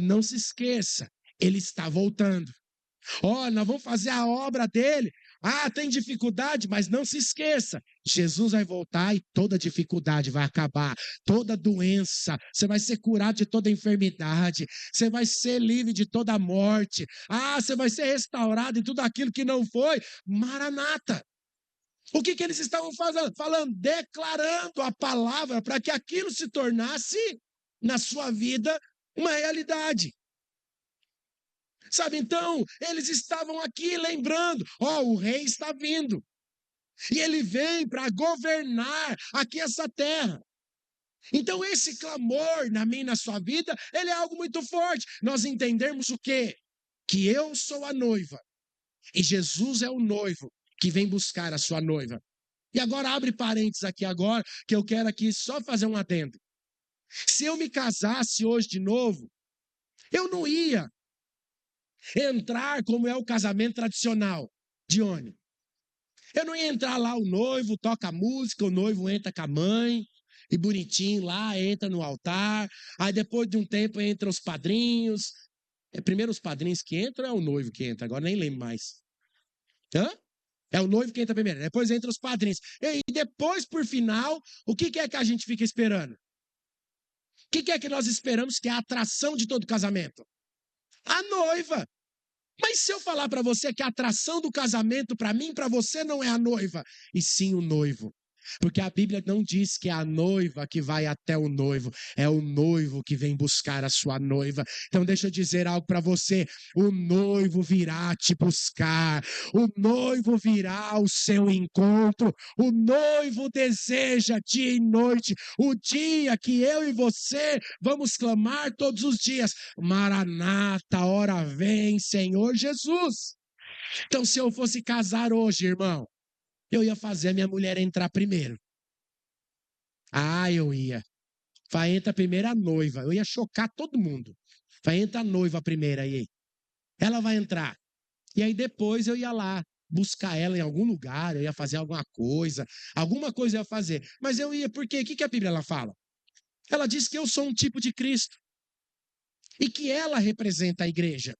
Não se esqueça, ele está voltando. Nós vamos fazer a obra dele. Tem dificuldade, mas não se esqueça. Jesus vai voltar e toda dificuldade vai acabar. Toda doença, você vai ser curado de toda enfermidade. Você vai ser livre de toda morte. Você vai ser restaurado em tudo aquilo que não foi. Maranata. O que eles estavam falando? Declarando a palavra para que aquilo se tornasse, na sua vida, uma realidade. Sabe, então, eles estavam aqui lembrando, o rei está vindo. E ele vem para governar aqui essa terra. Então, esse clamor na minha e na sua vida, ele é algo muito forte. Nós entendermos o quê? Que eu sou a noiva. E Jesus é o noivo que vem buscar a sua noiva. E agora, abre parênteses aqui agora, que eu quero aqui só fazer um adendo. Se eu me casasse hoje de novo, eu não ia entrar como é o casamento tradicional. Dione. Eu não ia entrar lá, o noivo toca a música, o noivo entra com a mãe, e bonitinho lá, entra no altar, aí depois de um tempo entra os padrinhos. Primeiro os padrinhos que entram, é o noivo que entra, agora nem lembro mais. É o noivo que entra primeiro, depois entra os padrinhos. E depois, por final, o que é que a gente fica esperando? O que é que nós esperamos que é a atração de todo casamento? A noiva. Mas se eu falar para você que a atração do casamento para mim, para você, não é a noiva, e sim o noivo. Porque a Bíblia não diz que é a noiva que vai até o noivo, é o noivo que vem buscar a sua noiva. Então deixa eu dizer algo para você, o noivo virá te buscar, o noivo virá ao seu encontro, o noivo deseja dia e noite, o dia que eu e você vamos clamar todos os dias, Maranata, hora vem, Senhor Jesus. Então se eu fosse casar hoje, irmão, eu ia fazer a minha mulher entrar primeiro. Eu ia. Vai entrar primeiro a noiva. Eu ia chocar todo mundo. Vai entrar a noiva primeiro aí. Ela vai entrar. E aí depois eu ia lá buscar ela em algum lugar, eu ia fazer alguma coisa eu ia fazer. Mas eu ia, por quê? O que a Bíblia ela fala? Ela diz que eu sou um tipo de Cristo. E que ela representa a igreja.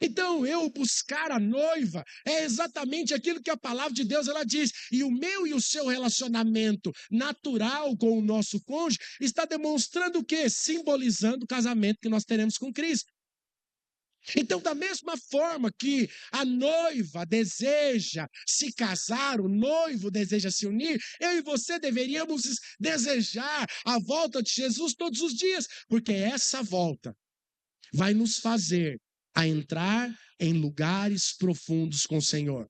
Então, eu buscar a noiva é exatamente aquilo que a palavra de Deus ela diz. E o meu e o seu relacionamento natural com o nosso cônjuge está demonstrando o quê? Simbolizando o casamento que nós teremos com Cristo. Então, da mesma forma que a noiva deseja se casar, o noivo deseja se unir, eu e você deveríamos desejar a volta de Jesus todos os dias, porque essa volta vai nos fazer a entrar em lugares profundos com o Senhor.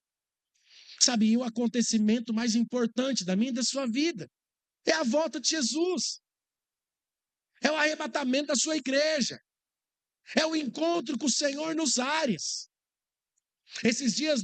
Sabe, e o acontecimento mais importante da minha e da sua vida é a volta de Jesus. É o arrebatamento da sua igreja. É o encontro com o Senhor nos ares. Esses dias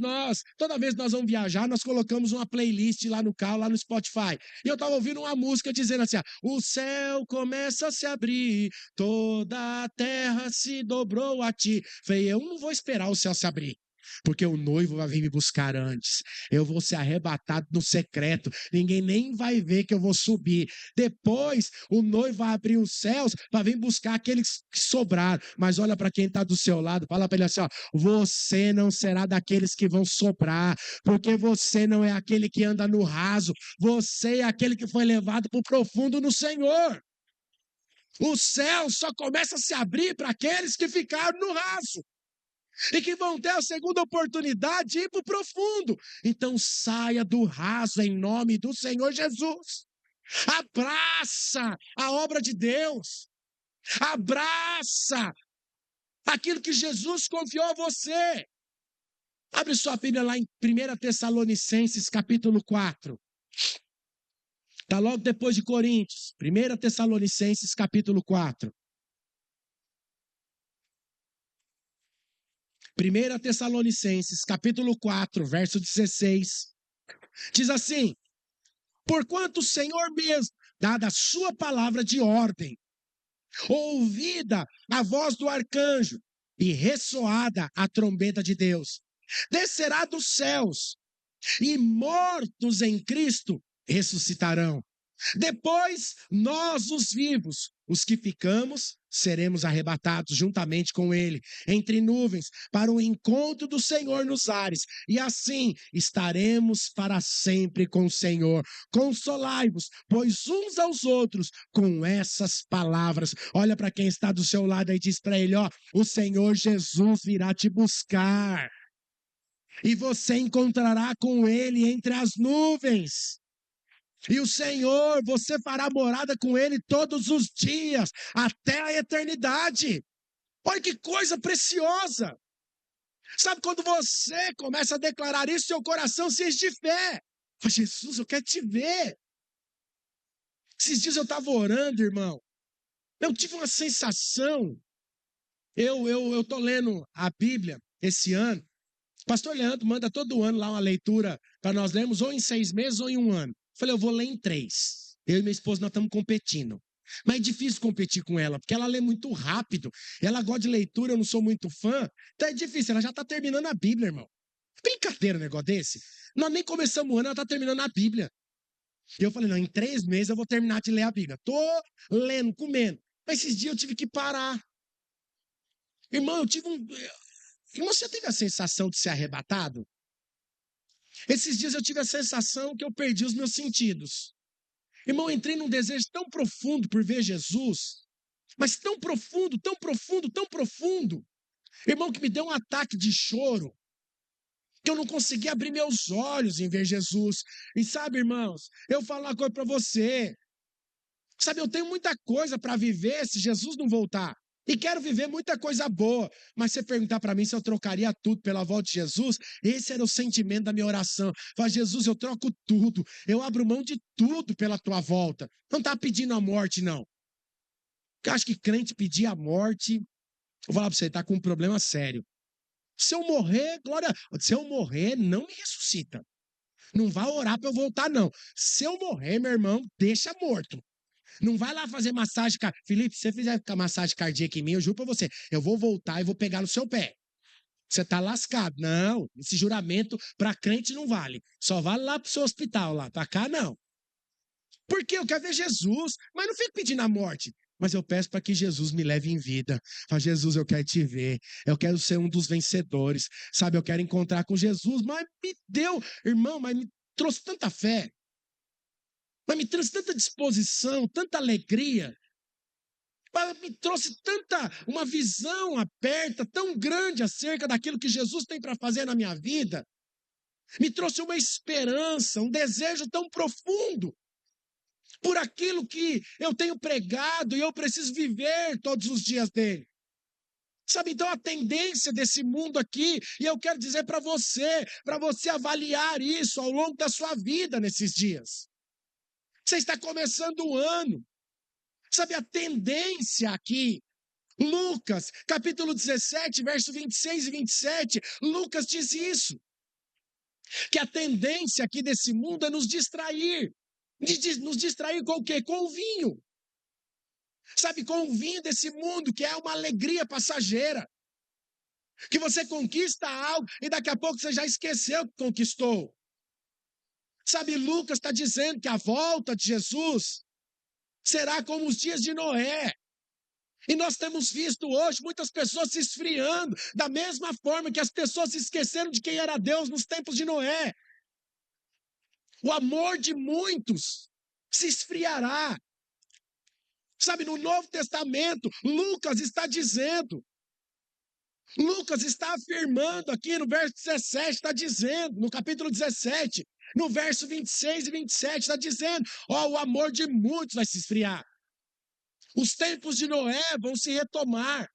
toda vez que nós vamos viajar, nós colocamos uma playlist lá no carro, lá no Spotify. E eu estava ouvindo uma música dizendo assim, o céu começa a se abrir, toda a terra se dobrou a ti. Falei, eu não vou esperar o céu se abrir. Porque o noivo vai vir me buscar antes. Eu vou ser arrebatado no secreto. Ninguém nem vai ver que eu vou subir. Depois, o noivo vai abrir os céus para vir buscar aqueles que sobraram. Mas olha para quem está do seu lado. Fala para ele assim, você não será daqueles que vão sobrar. Porque você não é aquele que anda no raso. Você é aquele que foi levado para o profundo no Senhor. O céu só começa a se abrir para aqueles que ficaram no raso e que vão ter a segunda oportunidade de ir para o profundo. Então saia do raso em nome do Senhor Jesus. Abraça a obra de Deus. Abraça aquilo que Jesus confiou a você. Abre sua Bíblia lá em 1 Tessalonicenses, capítulo 4. Está logo depois de Coríntios. 1 Tessalonicenses, capítulo 4. 1 Tessalonicenses, capítulo 4, verso 16. Diz assim: porquanto o Senhor mesmo, dada a sua palavra de ordem, ouvida a voz do arcanjo e ressoada a trombeta de Deus, descerá dos céus, e mortos em Cristo ressuscitarão. Depois, nós, os vivos, os que ficamos, seremos arrebatados juntamente com ele, entre nuvens, para o encontro do Senhor nos ares, e assim estaremos para sempre com o Senhor. Consolai-vos, pois uns aos outros, com essas palavras. Olha para quem está do seu lado e diz para ele: ó, o Senhor Jesus virá te buscar, e você encontrará com ele entre as nuvens. E o Senhor, você fará morada com ele todos os dias, até a eternidade. Olha que coisa preciosa. Sabe quando você começa a declarar isso, seu coração se enche de fé. Oh, Jesus, eu quero te ver. Esses dias eu estava orando, irmão. Eu tive uma sensação. Eu tô lendo a Bíblia esse ano. Pastor Leandro manda todo ano lá uma leitura para nós lermos ou em 6 meses ou em um ano. Falei, eu vou ler em 3. Eu e minha esposa, nós estamos competindo. Mas é difícil competir com ela, porque ela lê muito rápido. Ela gosta de leitura, eu não sou muito fã. Então é difícil, ela já está terminando a Bíblia, irmão. Brincadeira um negócio desse. Nós nem começamos o ano, ela está terminando a Bíblia. E eu falei, não, em 3 meses eu vou terminar de ler a Bíblia. Tô lendo, comendo. Mas esses dias eu tive que parar. Irmão, eu tive um... Irmão, você teve a sensação de ser arrebatado? Esses dias eu tive a sensação que eu perdi os meus sentidos. Irmão, eu entrei num desejo tão profundo por ver Jesus, mas tão profundo, tão profundo, tão profundo. Irmão, que me deu um ataque de choro, que eu não conseguia abrir meus olhos em ver Jesus. E sabe, irmãos, eu falo uma coisa para você. Sabe, eu tenho muita coisa para viver se Jesus não voltar. E quero viver muita coisa boa. Mas se você perguntar para mim se eu trocaria tudo pela volta de Jesus, esse era o sentimento da minha oração. Fala, Jesus, eu troco tudo. Eu abro mão de tudo pela tua volta. Não está pedindo a morte, não. Porque eu acho que crente pedir a morte, vou falar para você, está com um problema sério. Se eu morrer, glória. Se eu morrer, não me ressuscita. Não vai orar para eu voltar, não. Se eu morrer, meu irmão, deixa morto. Não vai lá fazer massagem. Felipe, se você fizer massagem cardíaca em mim, eu juro pra você, eu vou voltar e vou pegar no seu pé. Você tá lascado. Não, esse juramento pra crente não vale. Só vale lá pro seu hospital, lá. Pra cá, não. Porque eu quero ver Jesus, mas não fico pedindo a morte. Mas eu peço para que Jesus me leve em vida. Fala, Jesus, eu quero te ver. Eu quero ser um dos vencedores. Sabe, eu quero encontrar com Jesus. Mas me deu, irmão, mas me trouxe tanta fé. Mas me trouxe tanta disposição, tanta alegria. Mas me trouxe uma visão aberta, tão grande acerca daquilo que Jesus tem para fazer na minha vida. Me trouxe uma esperança, um desejo tão profundo por aquilo que eu tenho pregado e eu preciso viver todos os dias dele. Sabe, então a tendência desse mundo aqui, e eu quero dizer para você avaliar isso ao longo da sua vida nesses dias. Você está começando o ano. Sabe, a tendência aqui, Lucas, capítulo 17, verso 26 e 27, Lucas diz isso. Que a tendência aqui desse mundo é nos distrair. Nos distrair com o quê? Com o vinho. Sabe, com o vinho desse mundo, que é uma alegria passageira. Que você conquista algo e daqui a pouco você já esqueceu que conquistou. Sabe, Lucas está dizendo que a volta de Jesus será como os dias de Noé. E nós temos visto hoje muitas pessoas se esfriando, da mesma forma que as pessoas se esqueceram de quem era Deus nos tempos de Noé. O amor de muitos se esfriará. Sabe, no Novo Testamento, Lucas está dizendo, Lucas está afirmando aqui no verso 17, está dizendo, no capítulo 17, no verso 26 e 27, está dizendo, ó, o amor de muitos vai se esfriar. Os tempos de Noé vão se retomar.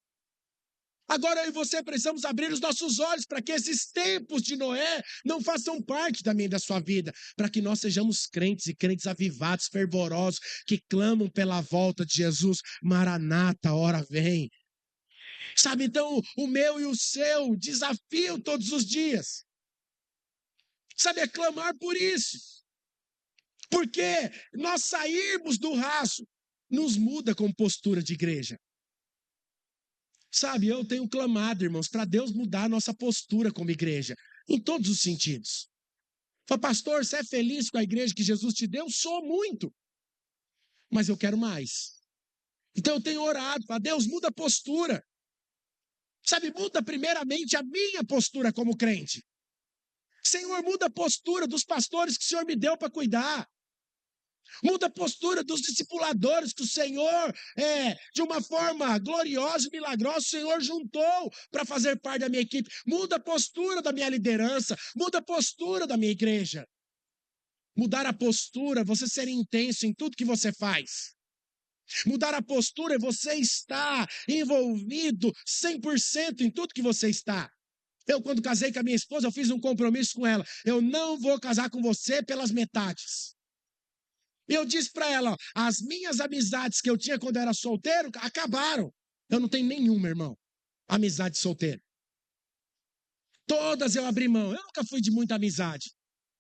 Agora eu e você precisamos abrir os nossos olhos para que esses tempos de Noé não façam parte também da sua vida, para que nós sejamos crentes e crentes avivados, fervorosos, que clamam pela volta de Jesus. Maranata, hora vem. Sabe, então, o meu e o seu desafio todos os dias, sabe, é clamar por isso. Porque nós sairmos do raso nos muda como postura de igreja. Sabe, eu tenho clamado, irmãos, para Deus mudar a nossa postura como igreja, em todos os sentidos. Fala, pastor, você é feliz com a igreja que Jesus te deu? Sou muito, mas eu quero mais. Então eu tenho orado, para Deus, muda a postura. Sabe, muda primeiramente a minha postura como crente. Senhor, muda a postura dos pastores que o Senhor me deu para cuidar. Muda a postura dos discipuladores que o Senhor, de uma forma gloriosa e milagrosa, o Senhor juntou para fazer parte da minha equipe. Muda a postura da minha liderança, muda a postura da minha igreja. Mudar a postura, você ser intenso em tudo que você faz. Mudar a postura é você estar envolvido 100% em tudo que você está. Eu, quando casei com a minha esposa, eu fiz um compromisso com ela. Eu não vou casar com você pelas metades. Eu disse para ela, ó, as minhas amizades que eu tinha quando eu era solteiro, acabaram. Eu não tenho nenhuma, irmão, amizade solteira. Todas eu abri mão. Eu nunca fui de muita amizade.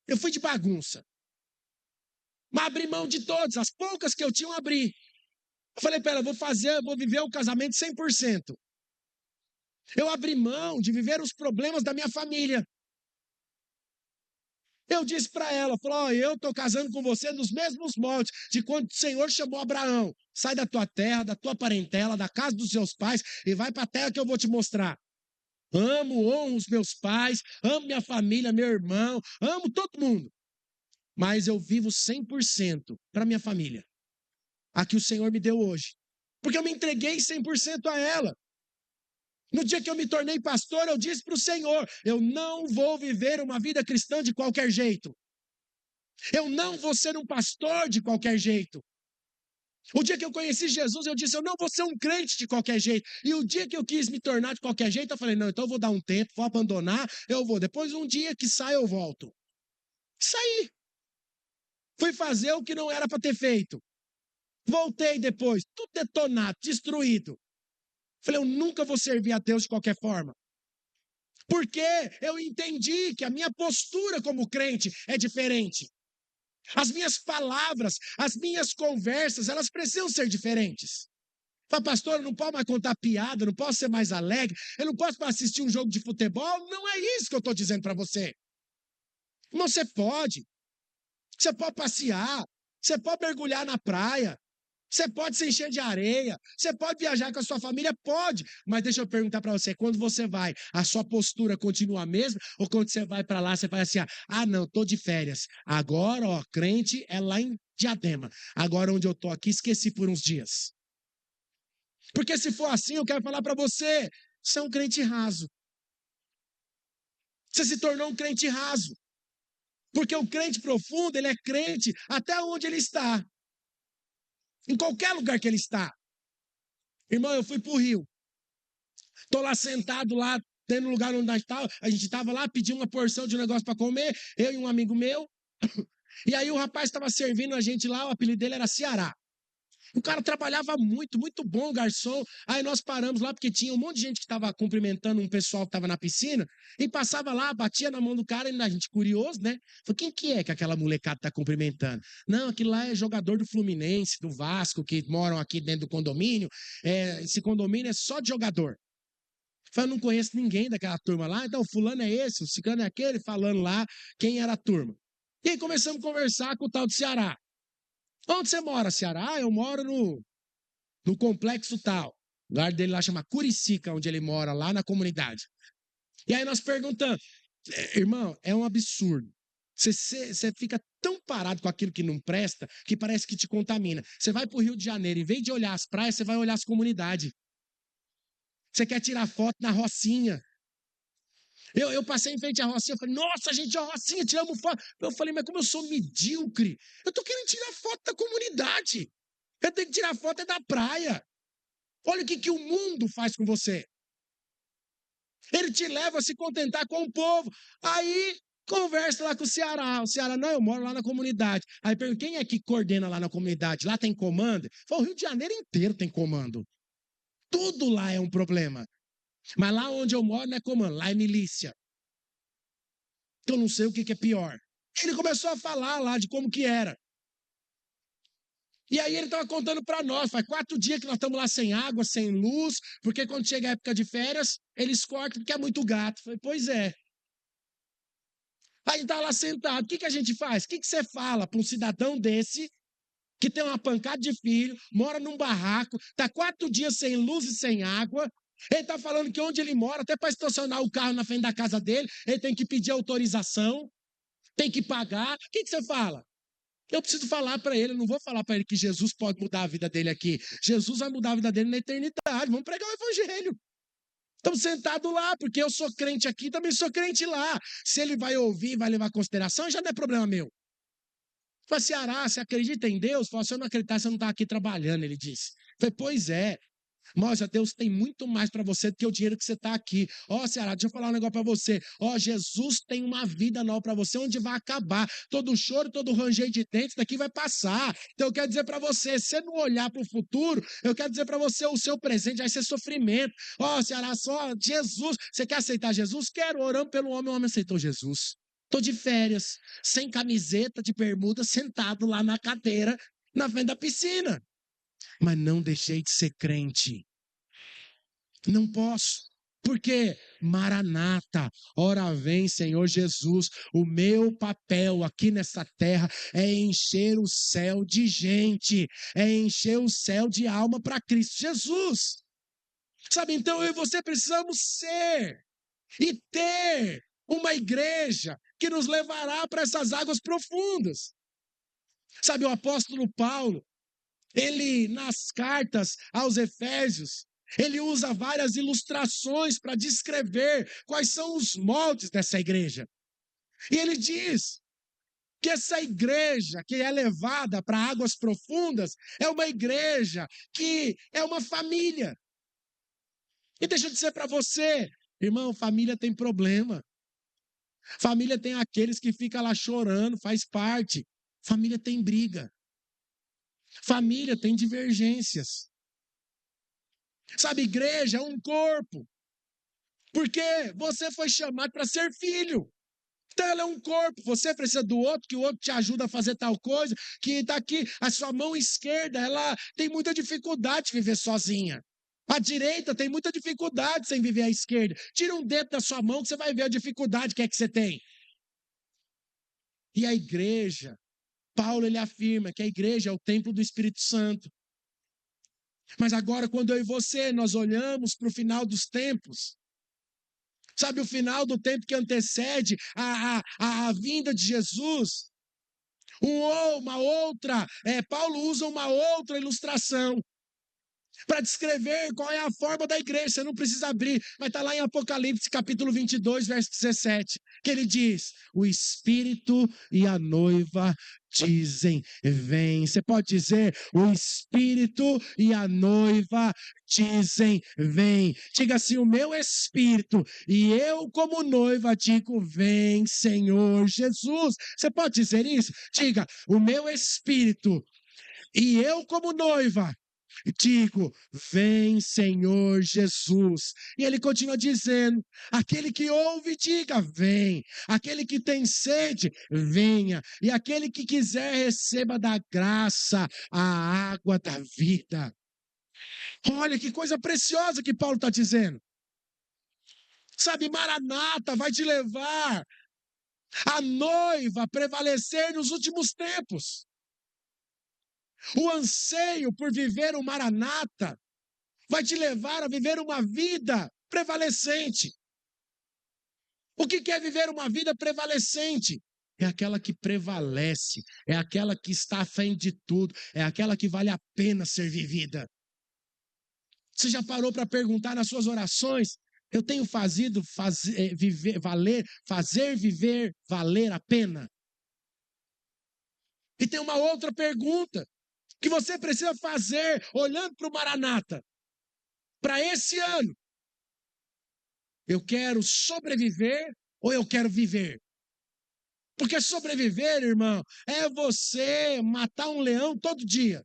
Eu fui de bagunça. Mas abri mão de todas. As poucas que eu tinha, eu abri. Eu falei para ela, vou viver o casamento 100%. Eu abri mão de viver os problemas da minha família. Eu disse para ela, falou, oh, eu estou casando com você nos mesmos moldes de quando o Senhor chamou Abraão. Sai da tua terra, da tua parentela, da casa dos seus pais e vai para a terra que eu vou te mostrar. Honro os meus pais, amo minha família, meu irmão, amo todo mundo. Mas eu vivo 100% para minha família. A que o Senhor me deu hoje. Porque eu me entreguei 100% a ela. No dia que eu me tornei pastor, eu disse para o Senhor, eu não vou viver uma vida cristã de qualquer jeito. Eu não vou ser um pastor de qualquer jeito. O dia que eu conheci Jesus, eu disse, eu não vou ser um crente de qualquer jeito. E o dia que eu quis me tornar de qualquer jeito, eu falei, não, então eu vou dar um tempo, vou abandonar, eu vou. Depois, um dia que sai, eu volto. Saí. Fui fazer o que não era para ter feito. Voltei depois, tudo detonado, destruído. Falei, eu nunca vou servir a Deus de qualquer forma. Porque eu entendi que a minha postura como crente é diferente. As minhas palavras, as minhas conversas, elas precisam ser diferentes. Fala, pastor, eu não posso mais contar piada, não posso ser mais alegre, eu não posso mais assistir um jogo de futebol. Não é isso que eu estou dizendo para você. Não, você pode passear, você pode mergulhar na praia, você pode se encher de areia, você pode viajar com a sua família, pode. Mas deixa eu perguntar para você, quando você vai, a sua postura continua a mesma? Ou quando você vai para lá, você faz assim, não, estou de férias. Agora, ó, crente é lá em Diadema. Agora onde eu estou aqui, esqueci por uns dias. Porque se for assim, eu quero falar para você, você é um crente raso. Você se tornou um crente raso. Porque o crente profundo, ele é crente até onde ele está. Em qualquer lugar que ele está. Irmão, eu fui para o Rio. Estou lá sentado lá, tendo lugar onde a gente estava lá, pedi uma porção de um negócio para comer, eu e um amigo meu. E aí o rapaz estava servindo a gente lá, o apelido dele era Ceará. O cara trabalhava muito, muito bom, garçom. Aí nós paramos lá, porque tinha um monte de gente que estava cumprimentando um pessoal que estava na piscina, e passava lá, batia na mão do cara, e a gente curioso, né? Falei, quem que é que aquela molecada está cumprimentando? Não, aquilo lá é jogador do Fluminense, do Vasco, que moram aqui dentro do condomínio. Esse condomínio é só de jogador. Falei, eu não conheço ninguém daquela turma lá, então o fulano é esse, o ciclano é aquele, falando lá quem era a turma. E aí começamos a conversar com o tal de Ceará. Onde você mora, Ceará? Eu moro no complexo tal. O lugar dele lá chama Curicica, onde ele mora, lá na comunidade. E aí nós perguntamos, irmão, é um absurdo. Você fica tão parado com aquilo que não presta, que parece que te contamina. Você vai para o Rio de Janeiro, em vez de olhar as praias, você vai olhar as comunidades. Você quer tirar foto na Rocinha. Eu passei em frente à Rocinha, eu falei, nossa, gente, a Rocinha, tiramos foto. Eu falei, mas como eu sou medíocre, eu estou querendo tirar foto da comunidade. Eu tenho que tirar foto da praia. Olha o que o mundo faz com você. Ele te leva a se contentar com o povo. Aí, conversa lá com o Ceará. O Ceará, não, eu moro lá na comunidade. Aí pergunta, quem é que coordena lá na comunidade? Lá tem comando? Fala, o Rio de Janeiro inteiro tem comando. Tudo lá é um problema. Mas lá onde eu moro não é comando, lá é milícia. Que eu não sei o que é pior. Ele começou a falar lá de como que era. E aí ele estava contando para nós, faz 4 dias que nós estamos lá sem água, sem luz, porque quando chega a época de férias, eles cortam porque é muito gato. Eu falei, pois é. Aí a gente está lá sentado, o que a gente faz? O que você fala para um cidadão desse, que tem uma pancada de filho, mora num barraco, está 4 dias sem luz e sem água, ele está falando que onde ele mora, até para estacionar o carro na frente da casa dele, ele tem que pedir autorização, tem que pagar. O que você fala? Eu preciso falar para ele, eu não vou falar para ele que Jesus pode mudar a vida dele aqui. Jesus vai mudar a vida dele na eternidade. Vamos pregar o evangelho. Estamos sentados lá, porque eu sou crente aqui, também sou crente lá. Se ele vai ouvir, vai levar em consideração, já não é problema meu. Fala, Ceará, você acredita em Deus? Fala, se eu não acreditar, você não está aqui trabalhando, ele disse. Falei, pois é. Moça, Deus tem muito mais para você do que o dinheiro que você está aqui. Ó, Ceará, deixa eu falar um negócio para você. Ó, Jesus tem uma vida nova para você, onde vai acabar. Todo choro, todo ranger de dentes daqui vai passar. Então eu quero dizer para você, se você não olhar para o futuro, eu quero dizer para você, o seu presente vai ser sofrimento. Ó, Ceará, só Jesus. Você quer aceitar Jesus? Quero, orando pelo homem, o homem aceitou Jesus. Estou de férias, sem camiseta, de bermuda, sentado lá na cadeira, na frente da piscina. Mas não deixei de ser crente. Não posso. Porque, Maranata, ora vem, Senhor Jesus, o meu papel aqui nessa terra é encher o céu de gente, é encher o céu de alma para Cristo Jesus. Sabe, então eu e você precisamos ser e ter uma igreja que nos levará para essas águas profundas. Sabe, o apóstolo Paulo, ele, nas cartas aos Efésios, ele usa várias ilustrações para descrever quais são os moldes dessa igreja. E ele diz que essa igreja que é levada para águas profundas é uma igreja que é uma família. E deixa eu dizer para você, irmão, família tem problema. Família tem aqueles que ficam lá chorando, faz parte. Família tem briga. Família tem divergências. Sabe, igreja é um corpo. Porque você foi chamado para ser filho. Então ela é um corpo, você precisa do outro, que o outro te ajuda a fazer tal coisa, que está aqui, a sua mão esquerda, ela tem muita dificuldade de viver sozinha. A direita tem muita dificuldade sem viver à esquerda. Tira um dedo da sua mão que você vai ver a dificuldade que é que você tem. E a igreja, Paulo ele afirma que a igreja é o templo do Espírito Santo. Mas agora, quando eu e você, nós olhamos para o final dos tempos, sabe, o final do tempo que antecede a vinda de Jesus, Paulo usa uma outra ilustração para descrever qual é a forma da igreja. Você não precisa abrir, mas está lá em Apocalipse capítulo 22, verso 17, que ele diz, o Espírito e a noiva dizem, vem. Você pode dizer, o Espírito e a noiva dizem, vem. Diga assim, o meu Espírito e eu como noiva digo, vem, Senhor Jesus. Você pode dizer isso? Diga, o meu Espírito e eu como noiva digo, vem, Senhor Jesus. E ele continua dizendo, aquele que ouve, diga, vem. Aquele que tem sede, venha. E aquele que quiser, receba da graça a água da vida. Olha que coisa preciosa que Paulo está dizendo. Sabe, Maranata vai te levar a noiva a prevalecer nos últimos tempos. O anseio por viver o Maranata vai te levar a viver uma vida prevalecente. O que é viver uma vida prevalecente? é aquela que prevalece, é aquela que está à frente de tudo, é aquela que vale a pena ser vivida. Você já parou para perguntar nas suas orações? Eu tenho fazer viver valer a pena? E tem uma outra pergunta que você precisa fazer olhando para o Maranata. Para esse ano, eu quero sobreviver ou eu quero viver? Porque sobreviver, irmão, é você matar um leão todo dia.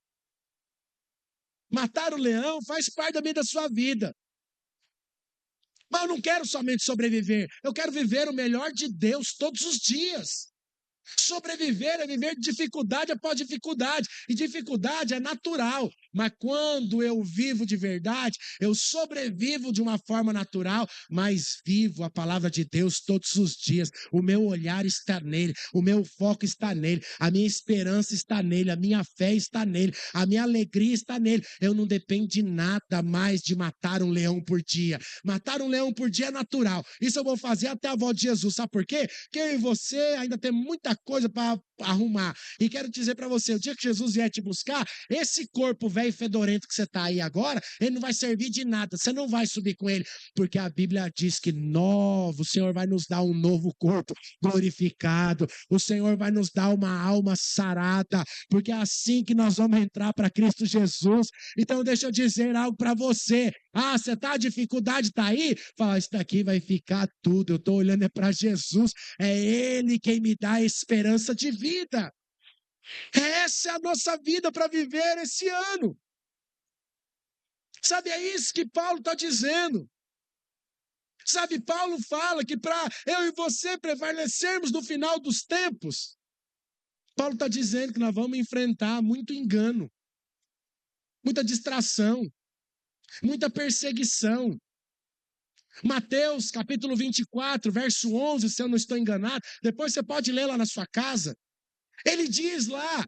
Matar o leão faz parte também da sua vida. Mas eu não quero somente sobreviver, eu quero viver o melhor de Deus todos os dias. Sobreviver é viver dificuldade após dificuldade, e dificuldade é natural, mas quando eu vivo de verdade, eu sobrevivo de uma forma natural, mas vivo a palavra de Deus todos os dias. O meu olhar está nele, o meu foco está nele, a minha esperança está nele, a minha fé está nele, a minha alegria está nele. Eu não dependo de nada mais de matar um leão por dia. Matar um leão por dia é natural, isso eu vou fazer até a volta de Jesus. Sabe por quê? Porque eu e você ainda tem muita coisa para arrumar. E quero dizer para você, o dia que Jesus vier te buscar, esse corpo velho e fedorento que você está aí agora, ele não vai servir de nada, você não vai subir com ele, porque a Bíblia diz que o Senhor vai nos dar um novo corpo glorificado, o Senhor vai nos dar uma alma sarada, porque é assim que nós vamos entrar para Cristo Jesus. Então deixa eu dizer algo para você. Você está, a dificuldade está aí? Fala, isso daqui vai ficar tudo, eu estou olhando para Jesus, é Ele quem me dá a esperança de vida. Essa é a nossa vida para viver esse ano. Sabe, é isso que Paulo está dizendo. Sabe, Paulo fala que para eu e você prevalecermos no final dos tempos, Paulo está dizendo que nós vamos enfrentar muito engano, muita distração, muita perseguição. Mateus capítulo 24, verso 11, se eu não estou enganado, depois você pode ler lá na sua casa. Ele diz lá,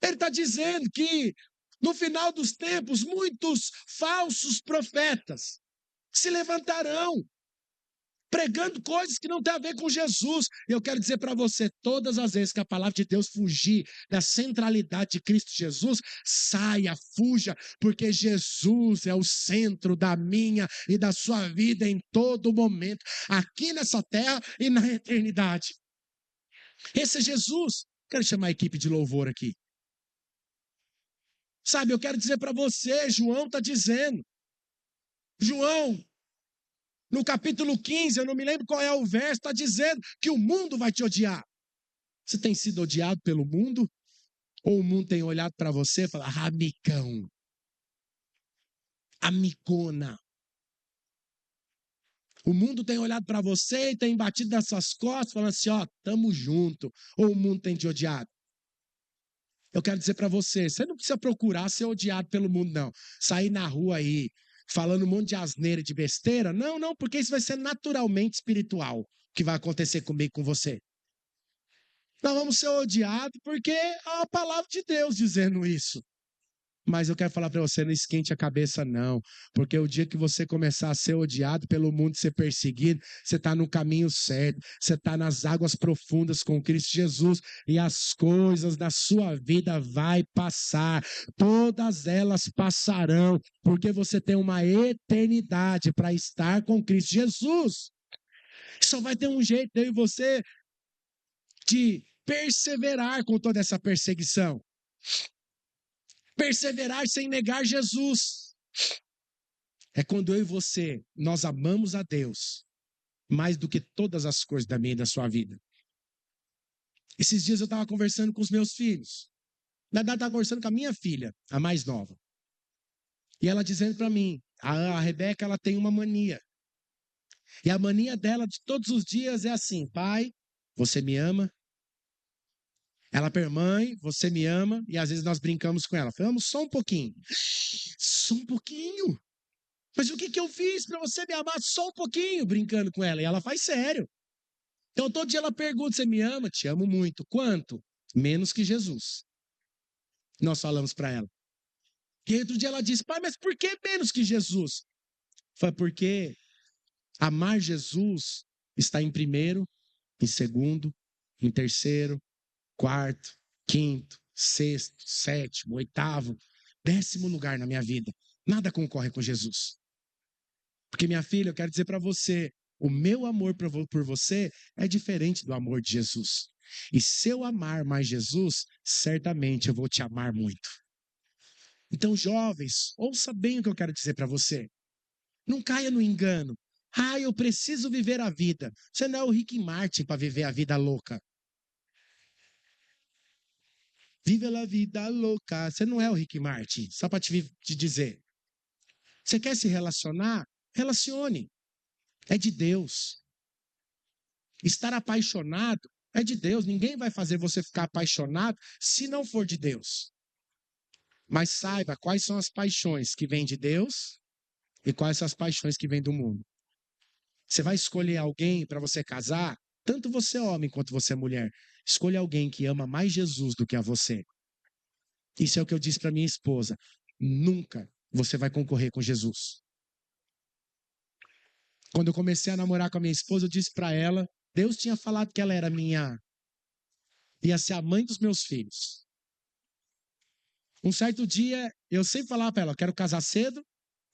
ele está dizendo que no final dos tempos, muitos falsos profetas se levantarão, pregando coisas que não têm a ver com Jesus. E eu quero dizer para você, todas as vezes que a palavra de Deus fugir da centralidade de Cristo Jesus, saia, fuja, porque Jesus é o centro da minha e da sua vida em todo momento, aqui nessa terra e na eternidade. Esse é Jesus. Quero chamar a equipe de louvor aqui. Sabe, eu quero dizer para você, João está dizendo, João, no capítulo 15, eu não me lembro qual é o verso, está dizendo que o mundo vai te odiar. Você tem sido odiado pelo mundo? Ou o mundo tem olhado para você e falado, amigão, amigona. O mundo tem olhado para você e tem batido nas suas costas, falando assim, tamo junto. Ou o mundo tem te odiado? Eu quero dizer para você, você não precisa procurar ser odiado pelo mundo, não. Sair na rua aí, falando um monte de asneira, de besteira, não, porque isso vai ser naturalmente espiritual, que vai acontecer comigo, com você. Nós vamos ser odiados porque é a palavra de Deus dizendo isso. Mas eu quero falar para você, não esquente a cabeça não, porque o dia que você começar a ser odiado pelo mundo, ser perseguido, você está no caminho certo, você está nas águas profundas com Cristo Jesus, e as coisas da sua vida vai passar, todas elas passarão, porque você tem uma eternidade para estar com Cristo Jesus. Só vai ter um jeito, eu e você, de perseverar com toda essa perseguição. Perseverar sem negar Jesus. É quando eu e você, nós amamos a Deus mais do que todas as coisas da minha e da sua vida. Esses dias eu estava conversando com os meus filhos. Na verdade, estava conversando com a minha filha, a mais nova. E ela dizendo para mim, a Rebeca, ela tem uma mania. E a mania dela de todos os dias é assim, pai, você me ama? Ela pergunta, mãe, você me ama? E às vezes nós brincamos com ela. Falamos só um pouquinho. Só um pouquinho? Mas o que eu fiz para você me amar só um pouquinho? Brincando com ela. E ela faz sério. Então todo dia ela pergunta, você me ama? Te amo muito. Quanto? Menos que Jesus. Nós falamos para ela. E outro dia ela disse, pai, mas por que menos que Jesus? Foi porque amar Jesus está em primeiro, em segundo em terceiro, quarto, quinto, sexto, sétimo, oitavo, 10º lugar na minha vida. Nada concorre com Jesus. Porque, minha filha, eu quero dizer para você, o meu amor por você é diferente do amor de Jesus. E se eu amar mais Jesus, certamente eu vou te amar muito. Então, jovens, ouça bem o que eu quero dizer para você. Não caia no engano. Ah, eu preciso viver a vida. Você não é o Rick Martin para viver a vida louca. Viva a vida louca. Você não é o Rick Martin, só para te dizer. Você quer se relacionar? Relacione. É de Deus. Estar apaixonado é de Deus. Ninguém vai fazer você ficar apaixonado se não for de Deus. Mas saiba quais são as paixões que vêm de Deus e quais são as paixões que vêm do mundo. Você vai escolher alguém para você casar, tanto você homem quanto você mulher. Escolha alguém que ama mais Jesus do que a você. Isso é o que eu disse para minha esposa. Nunca você vai concorrer com Jesus. Quando eu comecei a namorar com a minha esposa, eu disse para ela, Deus tinha falado que ela era ia ser a mãe dos meus filhos. Um certo dia, eu sempre falava para ela, eu quero casar cedo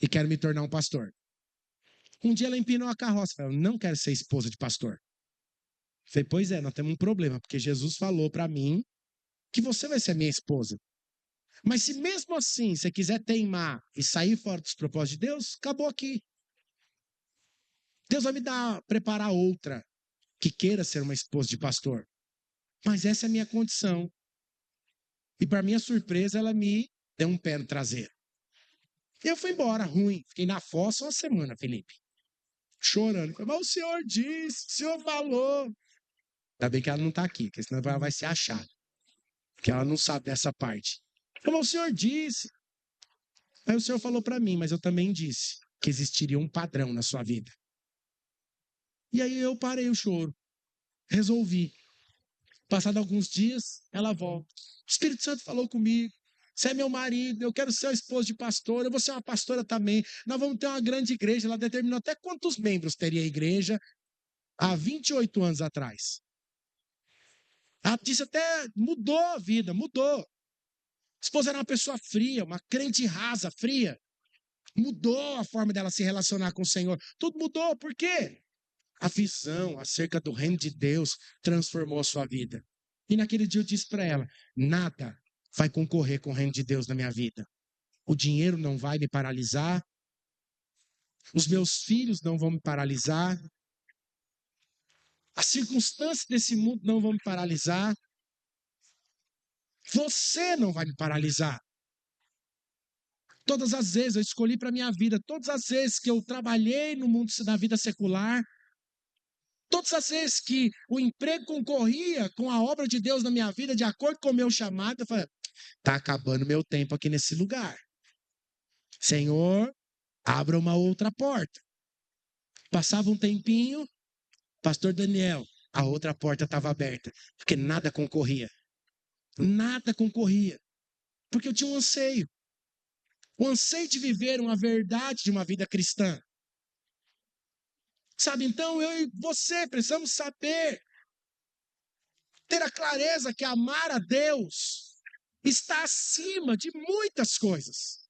e quero me tornar um pastor. Um dia ela empinou a carroça, falou, eu não quero ser esposa de pastor. Falei, pois é, nós temos um problema, porque Jesus falou para mim que você vai ser minha esposa. Mas se mesmo assim você quiser teimar e sair fora dos propósitos de Deus, acabou aqui. Deus vai me preparar outra que queira ser uma esposa de pastor. Mas essa é a minha condição. E para minha surpresa, ela me deu um pé no traseiro. Eu fui embora, ruim. Fiquei na fossa uma semana, Felipe. Chorando. Mas o senhor disse, o senhor falou. Ainda bem que ela não está aqui, porque senão ela vai se achar. Porque ela não sabe dessa parte. Mas o senhor disse. Aí o senhor falou para mim, mas eu também disse que existiria um padrão na sua vida. E aí eu parei o choro. Resolvi. Passado alguns dias, ela volta. O Espírito Santo falou comigo. Você é meu marido, eu quero ser a esposa de pastor, eu vou ser uma pastora também. Nós vamos ter uma grande igreja. Ela determinou até quantos membros teria a igreja há 28 anos atrás. Ela disse até, mudou a vida, mudou. A esposa era uma pessoa fria, uma crente rasa, fria. Mudou a forma dela se relacionar com o Senhor. Tudo mudou, por quê? A visão acerca do reino de Deus transformou a sua vida. E naquele dia eu disse para ela, nada vai concorrer com o reino de Deus na minha vida. O dinheiro não vai me paralisar. Os meus filhos não vão me paralisar. As circunstâncias desse mundo não vão me paralisar. Você não vai me paralisar. Todas as vezes eu escolhi para a minha vida, todas as vezes que eu trabalhei no mundo da vida secular, todas as vezes que o emprego concorria com a obra de Deus na minha vida, de acordo com o meu chamado, eu falei, está acabando meu tempo aqui nesse lugar. Senhor, abra uma outra porta. Passava um tempinho, pastor Daniel, a outra porta estava aberta, porque nada concorria. Nada concorria. Porque eu tinha um anseio. O anseio de viver uma verdade de uma vida cristã. Sabe, então eu e você precisamos saber, ter a clareza que amar a Deus está acima de muitas coisas.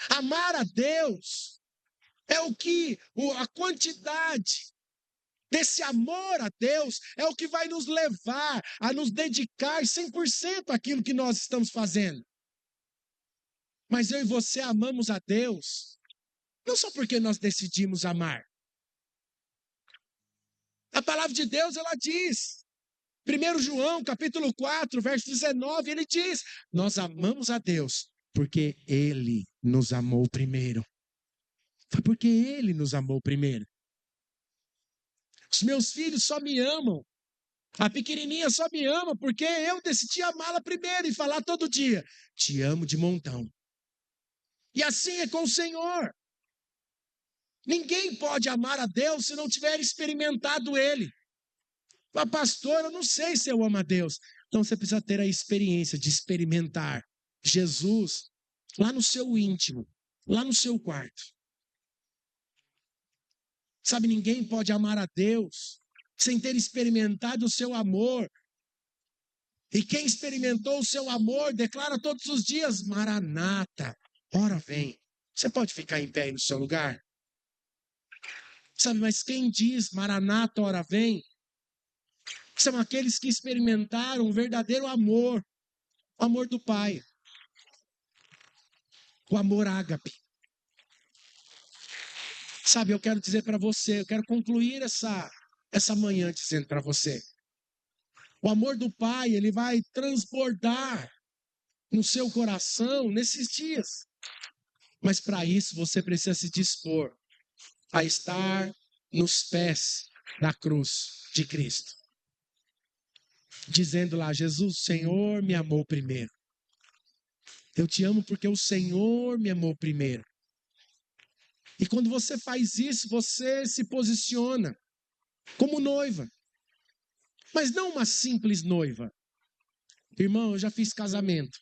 Amar a Deus é o que, a quantidade desse amor a Deus é o que vai nos levar a nos dedicar 100% àquilo que nós estamos fazendo. Mas eu e você amamos a Deus, não só porque nós decidimos amar. A palavra de Deus, ela diz, 1 João, capítulo 4, verso 19, ele diz, nós amamos a Deus porque Ele nos amou primeiro. Foi porque Ele nos amou primeiro. Os meus filhos só me amam. A pequenininha só me ama porque eu decidi amá-la primeiro e falar todo dia, te amo de montão. E assim é com o Senhor. Ninguém pode amar a Deus se não tiver experimentado Ele. Mas, pastor, eu não sei se eu amo a Deus. Então você precisa ter a experiência de experimentar Jesus lá no seu íntimo, lá no seu quarto. Sabe, ninguém pode amar a Deus sem ter experimentado o seu amor. E quem experimentou o seu amor declara todos os dias: Maranata, ora vem. Você pode ficar em pé aí no seu lugar? Sabe, mas quem diz Maranata, ora vem, são aqueles que experimentaram o verdadeiro amor, o amor do Pai, o amor ágape. Sabe, eu quero dizer para você, eu quero concluir essa manhã dizendo para você: o amor do Pai, ele vai transbordar no seu coração nesses dias. Mas para isso você precisa se dispor a estar nos pés da cruz de Cristo. Dizendo lá: Jesus, o Senhor me amou primeiro. Eu te amo porque o Senhor me amou primeiro. E quando você faz isso, você se posiciona como noiva. Mas não uma simples noiva. Irmão, eu já fiz casamento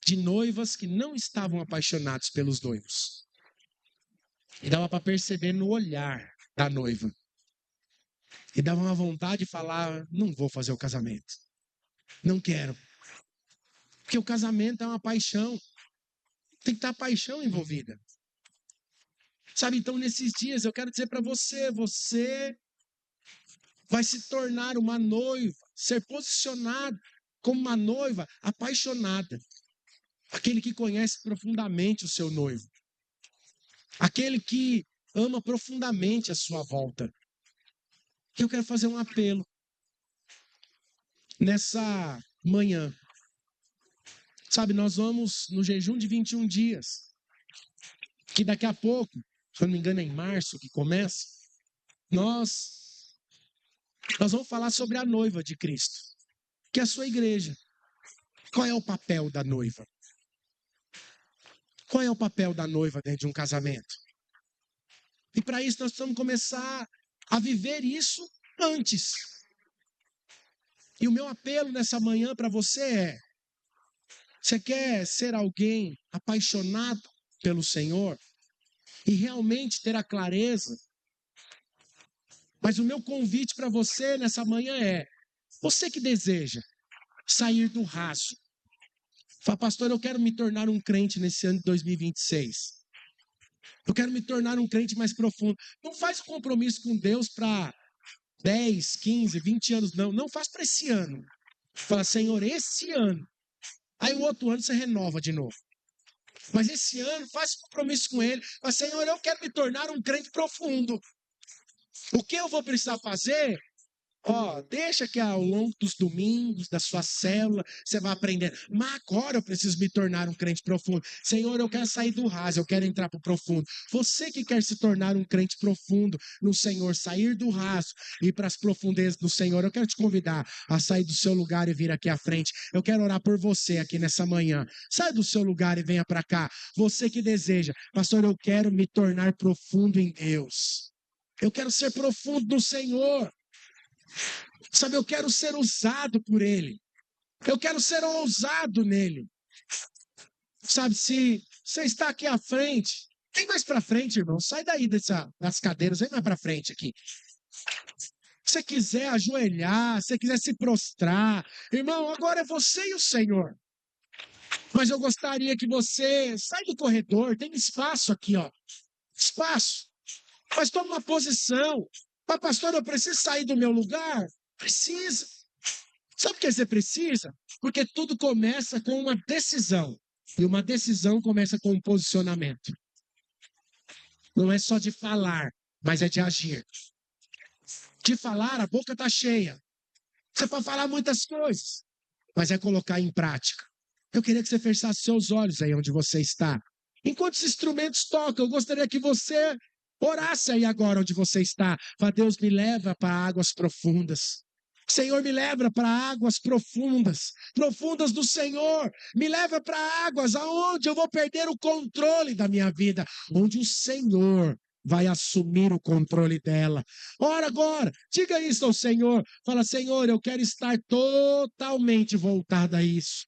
de noivas que não estavam apaixonados pelos noivos. E dava para perceber no olhar da noiva. E dava uma vontade de falar: não vou fazer o casamento. Não quero. Porque o casamento é uma paixão. Tem que estar paixão envolvida. Sabe, então nesses dias eu quero dizer para você, você vai se tornar uma noiva, ser posicionado como uma noiva apaixonada. Aquele que conhece profundamente o seu noivo. Aquele que ama profundamente a sua volta. Eu quero fazer um apelo nessa manhã. Sabe, nós vamos no jejum de 21 dias, que daqui a pouco, se eu não me engano é em março que começa, nós vamos falar sobre a noiva de Cristo, que é a sua igreja. Qual é o papel da noiva? Qual é o papel da noiva dentro de um casamento? E para isso nós precisamos começar a viver isso antes. E o meu apelo nessa manhã para você é: você quer ser alguém apaixonado pelo Senhor e realmente ter a clareza? Mas o meu convite para você nessa manhã é: você que deseja sair do raso, fala, pastor, eu quero me tornar um crente nesse ano de 2026. Eu quero me tornar um crente mais profundo. Não faz um compromisso com Deus para 10, 15, 20 anos, não. Não faz para esse ano. Fala: Senhor, esse ano. Aí o outro ano você renova de novo. Mas esse ano, faça um compromisso com Ele. Fala: Senhor, eu quero me tornar um crente profundo. O que eu vou precisar fazer? Deixa que ao longo dos domingos, da sua célula, você vai aprender. Mas agora eu preciso me tornar um crente profundo. Senhor, eu quero sair do raso, eu quero entrar para o profundo. Você que quer se tornar um crente profundo no Senhor, sair do raso e ir para as profundezas do Senhor, eu quero te convidar a sair do seu lugar e vir aqui à frente. Eu quero orar por você aqui nessa manhã. Sai do seu lugar e venha para cá. Você que deseja, pastor, eu quero me tornar profundo em Deus. Eu quero ser profundo no Senhor. Sabe, eu quero ser usado por Ele. Eu quero ser ousado nele. Sabe, se você está aqui à frente, vem mais para frente, irmão. Sai daí das cadeiras, vem mais para frente aqui. Se você quiser ajoelhar, se você quiser se prostrar, irmão, agora é você e o Senhor. Mas eu gostaria que você sai do corredor, tem espaço aqui, ó. Espaço. Mas toma uma posição. Mas, pastor, eu preciso sair do meu lugar? Precisa. Sabe o que você precisa? Porque tudo começa com uma decisão. E uma decisão começa com um posicionamento. Não é só de falar, mas é de agir. De falar, a boca está cheia. Você pode falar muitas coisas, mas é colocar em prática. Eu queria que você fechasse seus olhos aí onde você está. Enquanto os instrumentos tocam, eu gostaria que você orasse aí agora onde você está. Fala: Deus, me leva para águas profundas. Senhor, me leva para águas profundas, profundas do Senhor. Me leva para águas aonde eu vou perder o controle da minha vida, onde o Senhor vai assumir o controle dela. Ora agora, diga isso ao Senhor. Fala: Senhor, eu quero estar totalmente voltado a isso.